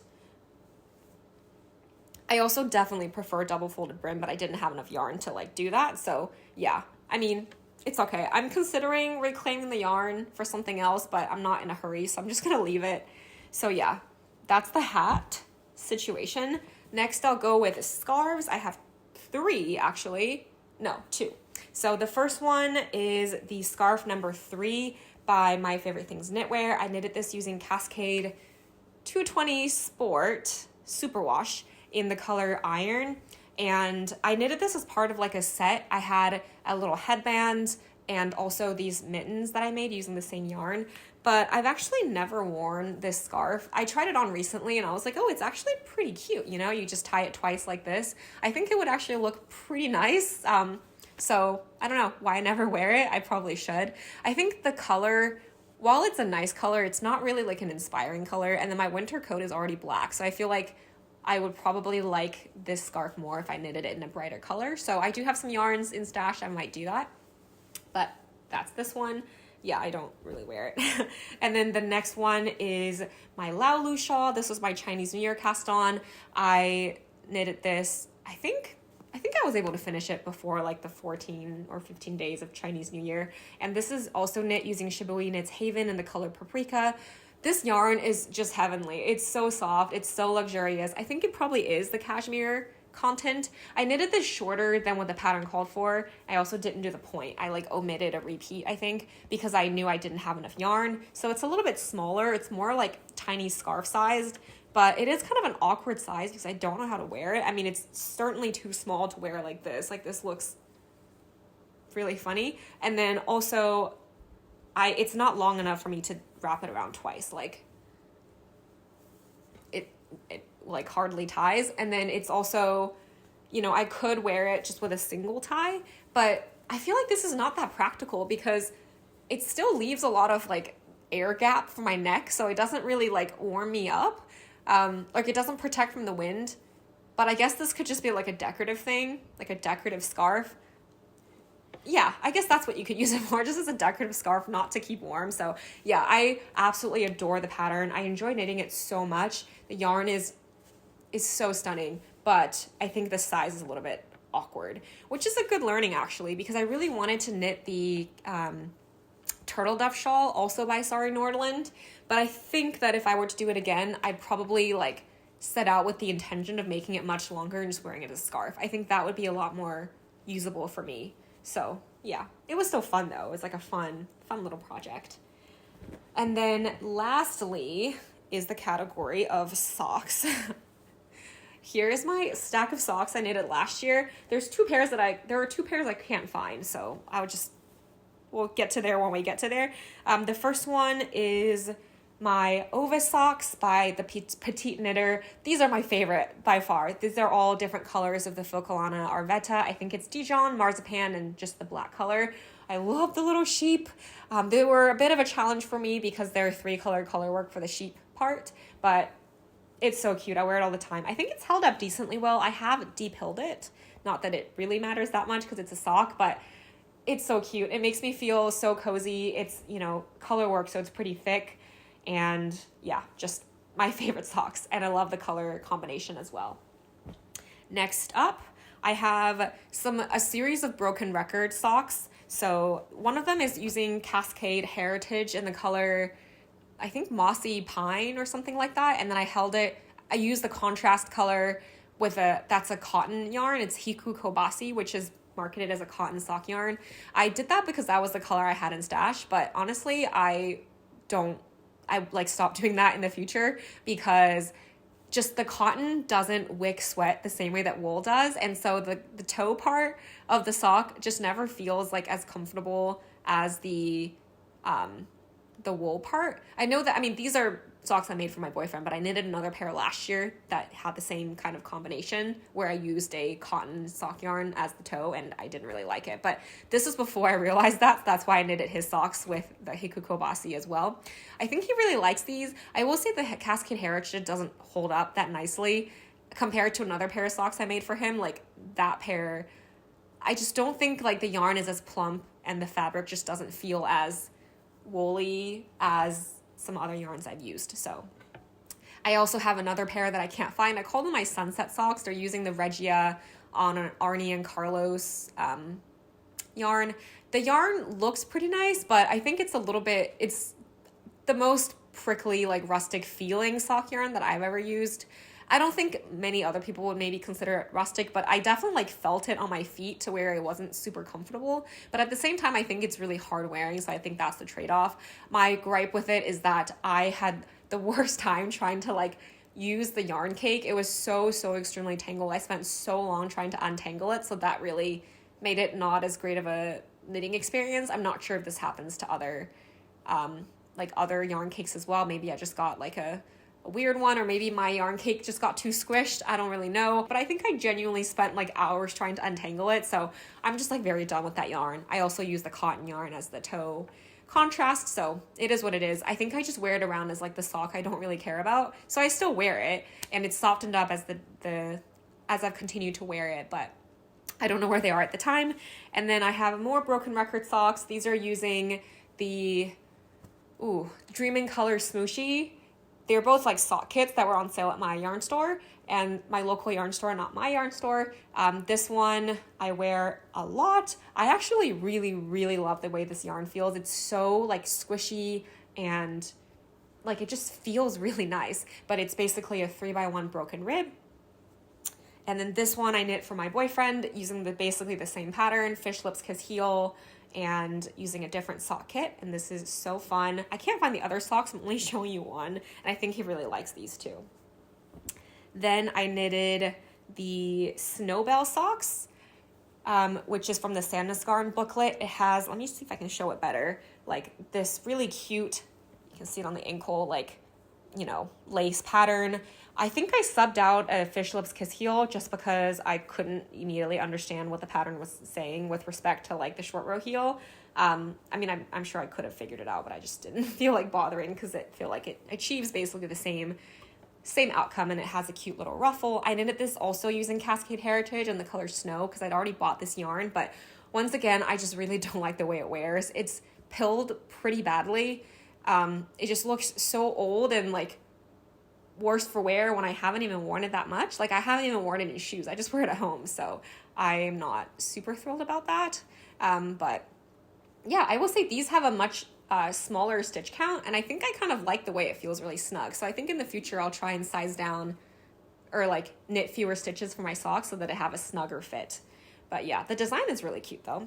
I also definitely prefer double folded brim, but I didn't have enough yarn to like do that. So yeah, I mean, it's okay. I'm considering reclaiming the yarn for something else, but I'm not in a hurry, so I'm just gonna leave it. So yeah, that's the hat situation. Next, I'll go with scarves. I have 3 actually. No, 2. So the first one is the scarf number 3 by My Favorite Things Knitwear. I knitted this using Cascade 220 Sport Superwash in the color Iron. And I knitted this as part of like a set. I had a little headband and also these mittens that I made using the same yarn. But I've actually never worn this scarf. I tried it on recently and I was like, oh, it's actually pretty cute. You know, you just tie it twice like this. I think it would actually look pretty nice. So I don't know why I never wear it. I probably should. I think the color, while it's a nice color, it's not really like an inspiring color. And then my winter coat is already black. So I feel like I would probably like this scarf more if I knitted it in a brighter color. So I do have some yarns in stash. I might do that. But that's this one. Yeah, I don't really wear it. And then the next one is my Laolu shawl. This was my Chinese New Year cast on. I knitted this, I think I was able to finish it before like the 14 or 15 days of Chinese New Year. And this is also knit using Shibui Knits Haven in the color Paprika. This yarn is just heavenly. It's so soft. It's so luxurious. I think it probably is the cashmere content. I knitted this shorter than what the pattern called for. I also didn't do the point. I like omitted a repeat, I think, because I knew I didn't have enough yarn. So it's a little bit smaller. It's more like tiny scarf sized, but it is kind of an awkward size because I don't know how to wear it. I mean, it's certainly too small to wear like this. Like this looks really funny. And then also, it's not long enough for me to wrap it around twice. Like, it like hardly ties. And then it's also, you know, I could wear it just with a single tie, but I feel like this is not that practical because it still leaves a lot of like air gap for my neck, so it doesn't really like warm me up. Like it doesn't protect from the wind, but I guess this could just be like a decorative thing, like a decorative scarf. Yeah, I guess that's what you could use it for, just as a decorative scarf, not to keep warm. So yeah, I absolutely adore the pattern. I enjoy knitting it so much. The yarn is so stunning, but I think the size is a little bit awkward, which is a good learning actually, because I really wanted to knit the turtle dove shawl also by Sari Nordland, but I think that if I were to do it again, I'd probably like set out with the intention of making it much longer and just wearing it as a scarf. I think that would be a lot more usable for me. So yeah, it was still fun though. It was like a fun little project. And then lastly is the category of socks. Here's my stack of socks I knitted last year. There are two pairs I can't find, so we'll get to there when we get to there. The first one is my Ovis socks by the Petite knitter. These are my favorite by far. These are all different colors of the Filcolana Arvetta. I think it's Dijon, Marzipan, and just the black color. I love the little sheep. They were a bit of a challenge for me because they're 3-color color work for the sheep part, but it's so cute. I wear it all the time. I think it's held up decently well. I have de-pilled it. Not that it really matters that much because it's a sock, but it's so cute. It makes me feel so cozy. It's, you know, color work, so it's pretty thick. And yeah, just my favorite socks. And I love the color combination as well. Next up, I have a series of broken record socks. So one of them is using Cascade Heritage in the color, I think Mossy Pine or something like that. And then I used the contrast color that's a cotton yarn. It's Hiku Kobasi, which is marketed as a cotton sock yarn. I did that because that was the color I had in stash, but honestly, I like stop doing that in the future because just the cotton doesn't wick sweat the same way that wool does. And so the toe part of the sock just never feels like as comfortable as the wool part. I know that, I mean, these are socks I made for my boyfriend, but I knitted another pair last year that had the same kind of combination where I used a cotton sock yarn as the toe and I didn't really like it. But this was before I realized that. That's why I knitted his socks with the Hiku Kobasi as well. I think he really likes these. I will say the Cascade Heritage doesn't hold up that nicely compared to another pair of socks I made for him. Like that pair, I just don't think like the yarn is as plump and the fabric just doesn't feel as woolly as some other yarns I've used. So I also have another pair that I can't find. I call them my sunset socks. They're using the Regia on an Arnie and Carlos yarn. The yarn looks pretty nice, but I think it's the most prickly, like rustic feeling sock yarn that I've ever used. I don't think many other people would maybe consider it rustic, but I definitely like felt it on my feet to where it wasn't super comfortable. But at the same time, I think it's really hard wearing, so I think that's the trade-off. My gripe with it is that I had the worst time trying to like use the yarn cake. It was so extremely tangled. I spent so long trying to untangle it, so that really made it not as great of a knitting experience. I'm not sure if this happens to other yarn cakes as well. Maybe I just got like a weird one, or maybe my yarn cake just got too squished. I don't really know, but I think I genuinely spent like hours trying to untangle it, so I'm just like very done with that yarn. I also use the cotton yarn as the toe contrast, so it is what it is. I think I just wear it around as like the sock I don't really care about, so I still wear it, and it's softened up as as I've continued to wear it, but I don't know where they are at the time. And then I have more broken record socks. These are using the Dreamin' Color Smooshie. They're both like sock kits that were on sale at my yarn store and my local yarn store, not my yarn store. This one I wear a lot. I actually really love the way this yarn feels. It's so like squishy and like it just feels really nice, but it's basically a 3x1 broken rib. And then this one I knit for my boyfriend using basically the same pattern, Fish Lips Kiss Heel, and using a different sock kit, and this is so fun. I can't find the other socks, I'm only showing you one, and I think he really likes these too. Then I knitted the Snowbell socks. which is from the Sandrine booklet. It has, let me see if I can show it better, like this really cute, you can see it on the ankle, like, you know, lace pattern. I think I subbed out a Fish Lips Kiss Heel just because I couldn't immediately understand what the pattern was saying with respect to like the short row heel. I mean, I'm sure I could have figured it out, but I just didn't feel like bothering because I feel like it achieves basically the same outcome, and it has a cute little ruffle. I knitted this also using Cascade Heritage in the color Snow because I'd already bought this yarn, but once again, I just really don't like the way it wears. It's pilled pretty badly. It just looks so old and like worse for wear when I haven't even worn it that much. Like I haven't even worn it in shoes. I just wear it at home. So I'm not super thrilled about that. But yeah, I will say these have a much smaller stitch count, and I think I kind of like the way it feels really snug. So I think in the future I'll try and size down or like knit fewer stitches for my socks so that I have a snugger fit. But yeah, the design is really cute though.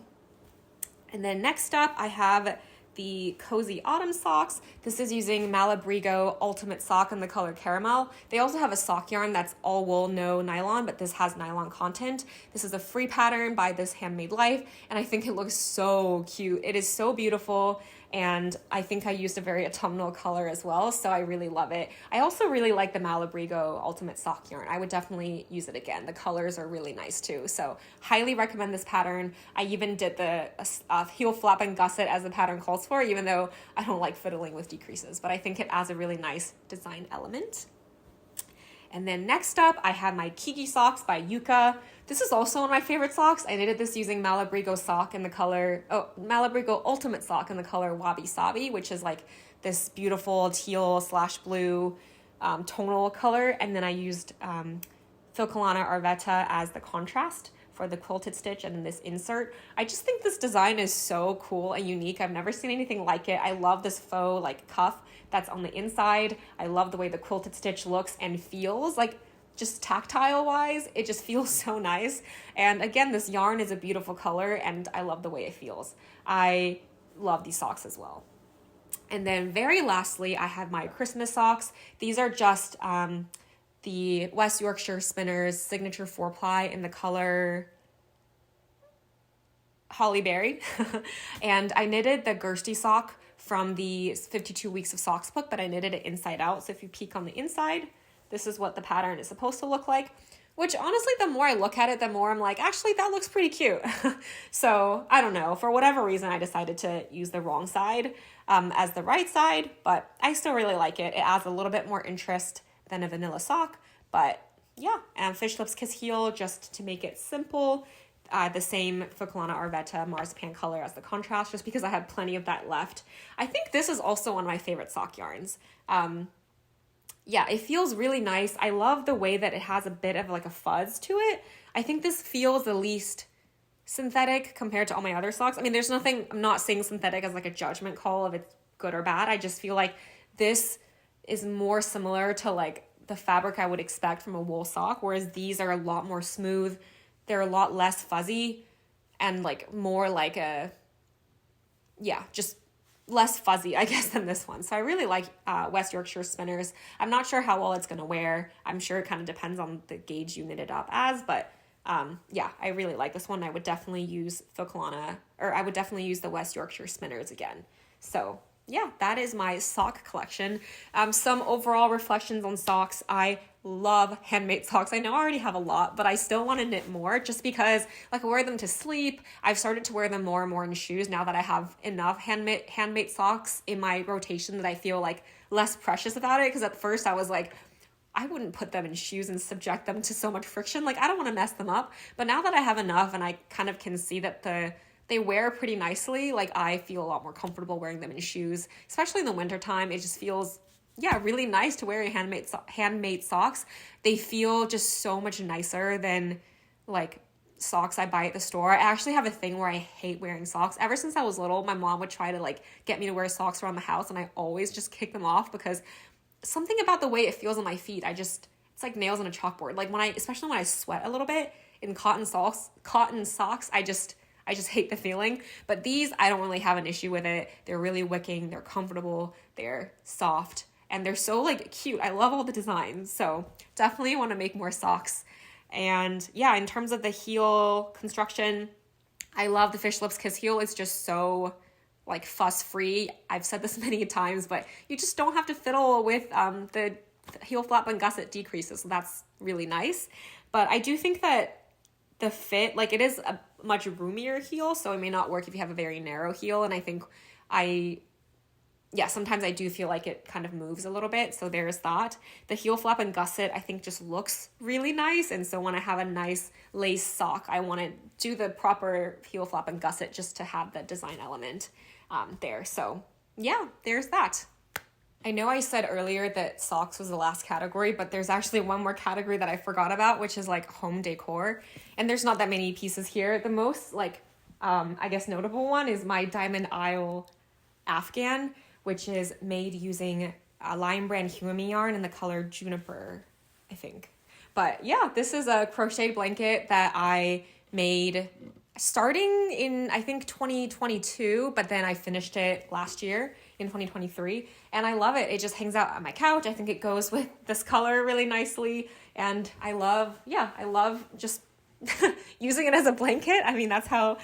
And then next up I have the Cozy Autumn socks. This is using Malabrigo Ultimate Sock in the color Caramel. They also have a sock yarn that's all wool, no nylon, but this has nylon content. This is a free pattern by This Handmade Life, and I think it looks so cute. It is so beautiful, and I think I used a very autumnal color as well, so I really love it. I also really like the Malabrigo Ultimate Sock yarn. I would definitely use it again. The colors are really nice too, so highly recommend this pattern. I even did the heel flap and gusset as the pattern calls for, even though I don't like fiddling with decreases, but I think it adds a really nice design element. And then next up, I have my Kiki socks by Yuka. This is also one of my favorite socks. I knitted this using Malabrigo sock in the color, Malabrigo Ultimate sock in the color Wabi Sabi, which is like this beautiful teal / blue tonal color. And then I used Filcolana Arvetta as the contrast for the quilted stitch and then this insert. I just think this design is so cool and unique. I've never seen anything like it. I love this faux like cuff that's on the inside. I love the way the quilted stitch looks and feels, like just tactile wise, it just feels so nice. And again, this yarn is a beautiful color and I love the way it feels. I love these socks as well. And then very lastly, I have my Christmas socks. These are just the West Yorkshire Spinners Signature 4-ply in the color Holly Berry. And I knitted the Gersty sock from the 52 Weeks of Socks book, but I knitted it inside out. So if you peek on the inside, this is what the pattern is supposed to look like, which honestly, the more I look at it, the more I'm like, actually, that looks pretty cute. So I don't know, for whatever reason, I decided to use the wrong side as the right side, but I still really like it. It adds a little bit more interest than a vanilla sock, but yeah, and Fish Lips Kiss Heel just to make it simple. The same Filcolana Arvetta marzipan color as the contrast, just because I had plenty of that left. I think this is also one of my favorite sock yarns. Yeah, it feels really nice. I love the way that it has a bit of like a fuzz to it. I think this feels the least synthetic compared to all my other socks. I mean, there's nothing, I'm not saying synthetic as like a judgment call if it's good or bad. I just feel like this is more similar to like the fabric I would expect from a wool sock, whereas these are a lot more smooth. They're a lot less fuzzy and like more like a, yeah, just less fuzzy, I guess, than this one. So I really like West Yorkshire Spinners. I'm not sure how well it's going to wear. I'm sure it kind of depends on the gauge you knit it up as, but yeah, I really like this one. I would definitely use Filcolana, or I would definitely use the West Yorkshire Spinners again. So yeah, that is my sock collection. Some overall reflections on socks. I love handmade socks. I know I already have a lot, but I still want to knit more just because like I wear them to sleep. I've started to wear them more and more in shoes now that I have enough handmade socks in my rotation that I feel like less precious about it. Because at first I was like, I wouldn't put them in shoes and subject them to so much friction. Like I don't want to mess them up. But now that I have enough and I kind of can see that they wear pretty nicely, like I feel a lot more comfortable wearing them in shoes, especially in the wintertime. It just feels, yeah, really nice to wear handmade socks. They feel just so much nicer than like socks I buy at the store. I actually have a thing where I hate wearing socks. Ever since I was little, my mom would try to like get me to wear socks around the house and I always just kick them off because something about the way it feels on my feet, it's like nails on a chalkboard. Like especially when I sweat a little bit in cotton socks, I just hate the feeling. But these, I don't really have an issue with it. They're really wicking, they're comfortable, they're soft, and they're so like cute. I love all the designs. So definitely want to make more socks. And yeah, in terms of the heel construction, I love the Fish Lips Kiss heel. It's just so like fuss free. I've said this many times, but you just don't have to fiddle with the heel flap and gusset decreases. So that's really nice. But I do think that the fit, like it is a much roomier heel, so it may not work if you have a very narrow heel. And I think sometimes I do feel like it kind of moves a little bit. So there's that. The heel flap and gusset, I think just looks really nice. And so when I have a nice lace sock, I want to do the proper heel flap and gusset just to have the design element there. So yeah, there's that. I know I said earlier that socks was the last category, but there's actually one more category that I forgot about, which is like home decor. And there's not that many pieces here. The most like, I guess notable one is my Diamond Isle Afghan, which is made using a Lion Brand Huami yarn in the color Juniper, I think. But yeah, this is a crocheted blanket that I made starting in, I think, 2022, but then I finished it last year in 2023, and I love it. It just hangs out on my couch. I think it goes with this color really nicely, and I love just using it as a blanket. I mean, that's how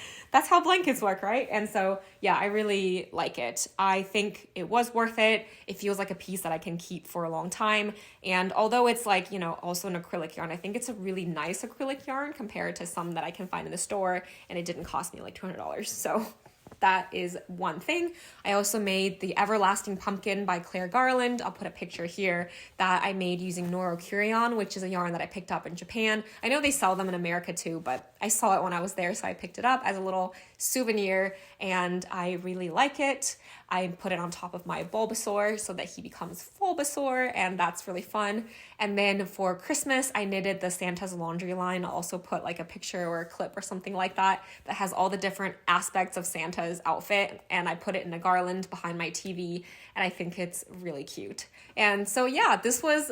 blankets work, right? And so, yeah, I really like it. I think it was worth it. It feels like a piece that I can keep for a long time. And although it's like, you know, also an acrylic yarn, I think it's a really nice acrylic yarn compared to some that I can find in the store, and it didn't cost me like $200. So that is one thing. I also made the Everlasting Pumpkin by Claire Garland. I'll put a picture here that I made using Noro Curion, which is a yarn that I picked up in Japan. I know they sell them in America too, but I saw it when I was there, so I picked it up as a little souvenir, and I really like it. I put it on top of my Bulbasaur so that he becomes Bulbasaur, and that's really fun. And then for Christmas, I knitted the Santa's Laundry line. I'll also put like a picture or a clip or something like that that has all the different aspects of Santa's outfit, and I put it in a garland behind my TV, and I think it's really cute. And so yeah, this was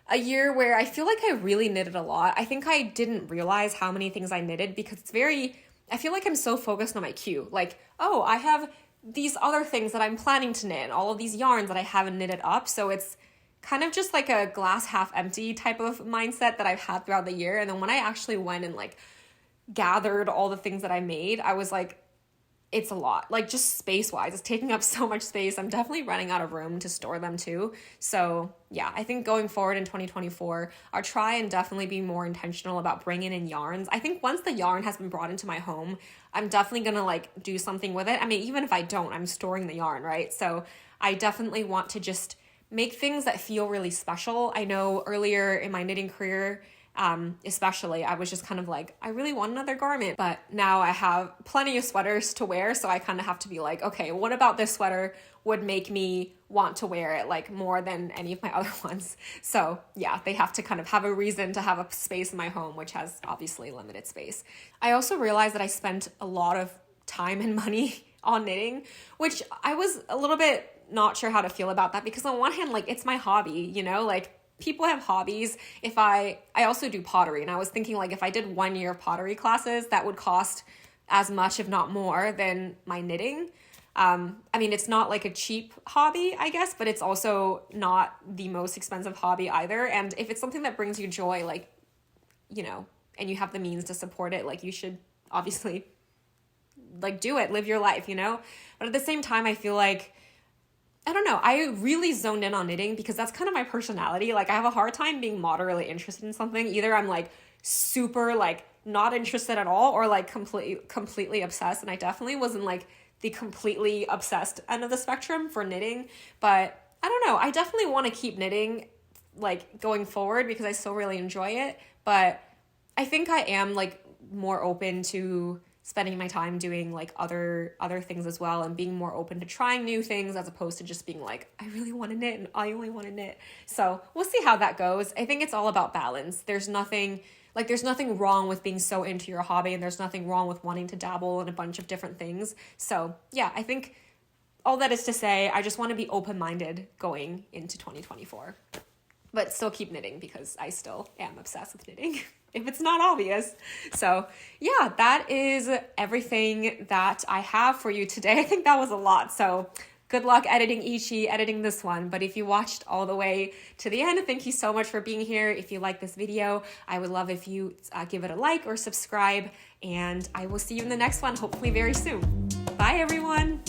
a year where I feel like I really knitted a lot. I think I didn't realize how many things I knitted because I feel like I'm so focused on my queue. Like, oh, I have these other things that I'm planning to knit and all of these yarns that I haven't knitted up. So it's kind of just like a glass half empty type of mindset that I've had throughout the year. And then when I actually went and like gathered all the things that I made, I was like, it's a lot, like just space wise, it's taking up so much space. I'm definitely running out of room to store them too. So yeah, I think going forward in 2024, I'll try and definitely be more intentional about bringing in yarns. I think once the yarn has been brought into my home, I'm definitely gonna like do something with it. I mean, even if I don't, I'm storing the yarn, right? So I definitely want to just make things that feel really special. I know earlier in my knitting career, especially, I was just kind of like, I really want another garment, but now I have plenty of sweaters to wear, so I kind of have to be like, okay, what about this sweater would make me want to wear it like more than any of my other ones? So yeah, they have to kind of have a reason to have a space in my home, which has obviously limited space. I also realized that I spent a lot of time and money on knitting, which I was a little bit not sure how to feel about that, because on one hand, like, it's my hobby, you know, like people have hobbies. If I also do pottery, and I was thinking like if I did 1 year of pottery classes, that would cost as much, if not more, than my knitting. I mean, it's not like a cheap hobby, I guess, but it's also not the most expensive hobby either. And if it's something that brings you joy, like, you know, and you have the means to support it, like, you should obviously like do it, live your life, you know? But at the same time, I feel like, I don't know, I really zoned in on knitting because that's kind of my personality. Like, I have a hard time being moderately interested in something. Either I'm like super like not interested at all, or like completely obsessed. And I definitely wasn't like the completely obsessed end of the spectrum for knitting. But I don't know, I definitely want to keep knitting like going forward because I still really enjoy it. But I think I am like more open to spending my time doing like other things as well, and being more open to trying new things as opposed to just being like, I really want to knit and I only want to knit. So we'll see how that goes. I think it's all about balance. There's nothing wrong with being so into your hobby, and there's nothing wrong with wanting to dabble in a bunch of different things. So yeah, I think all that is to say, I just want to be open-minded going into 2024, but still keep knitting because I still am obsessed with knitting. If it's not obvious. So yeah, that is everything that I have for you today. I think that was a lot. So good luck editing Ichi, editing this one. But if you watched all the way to the end, thank you so much for being here. If you like this video, I would love if you give it a like or subscribe, and I will see you in the next one, hopefully very soon. Bye, everyone.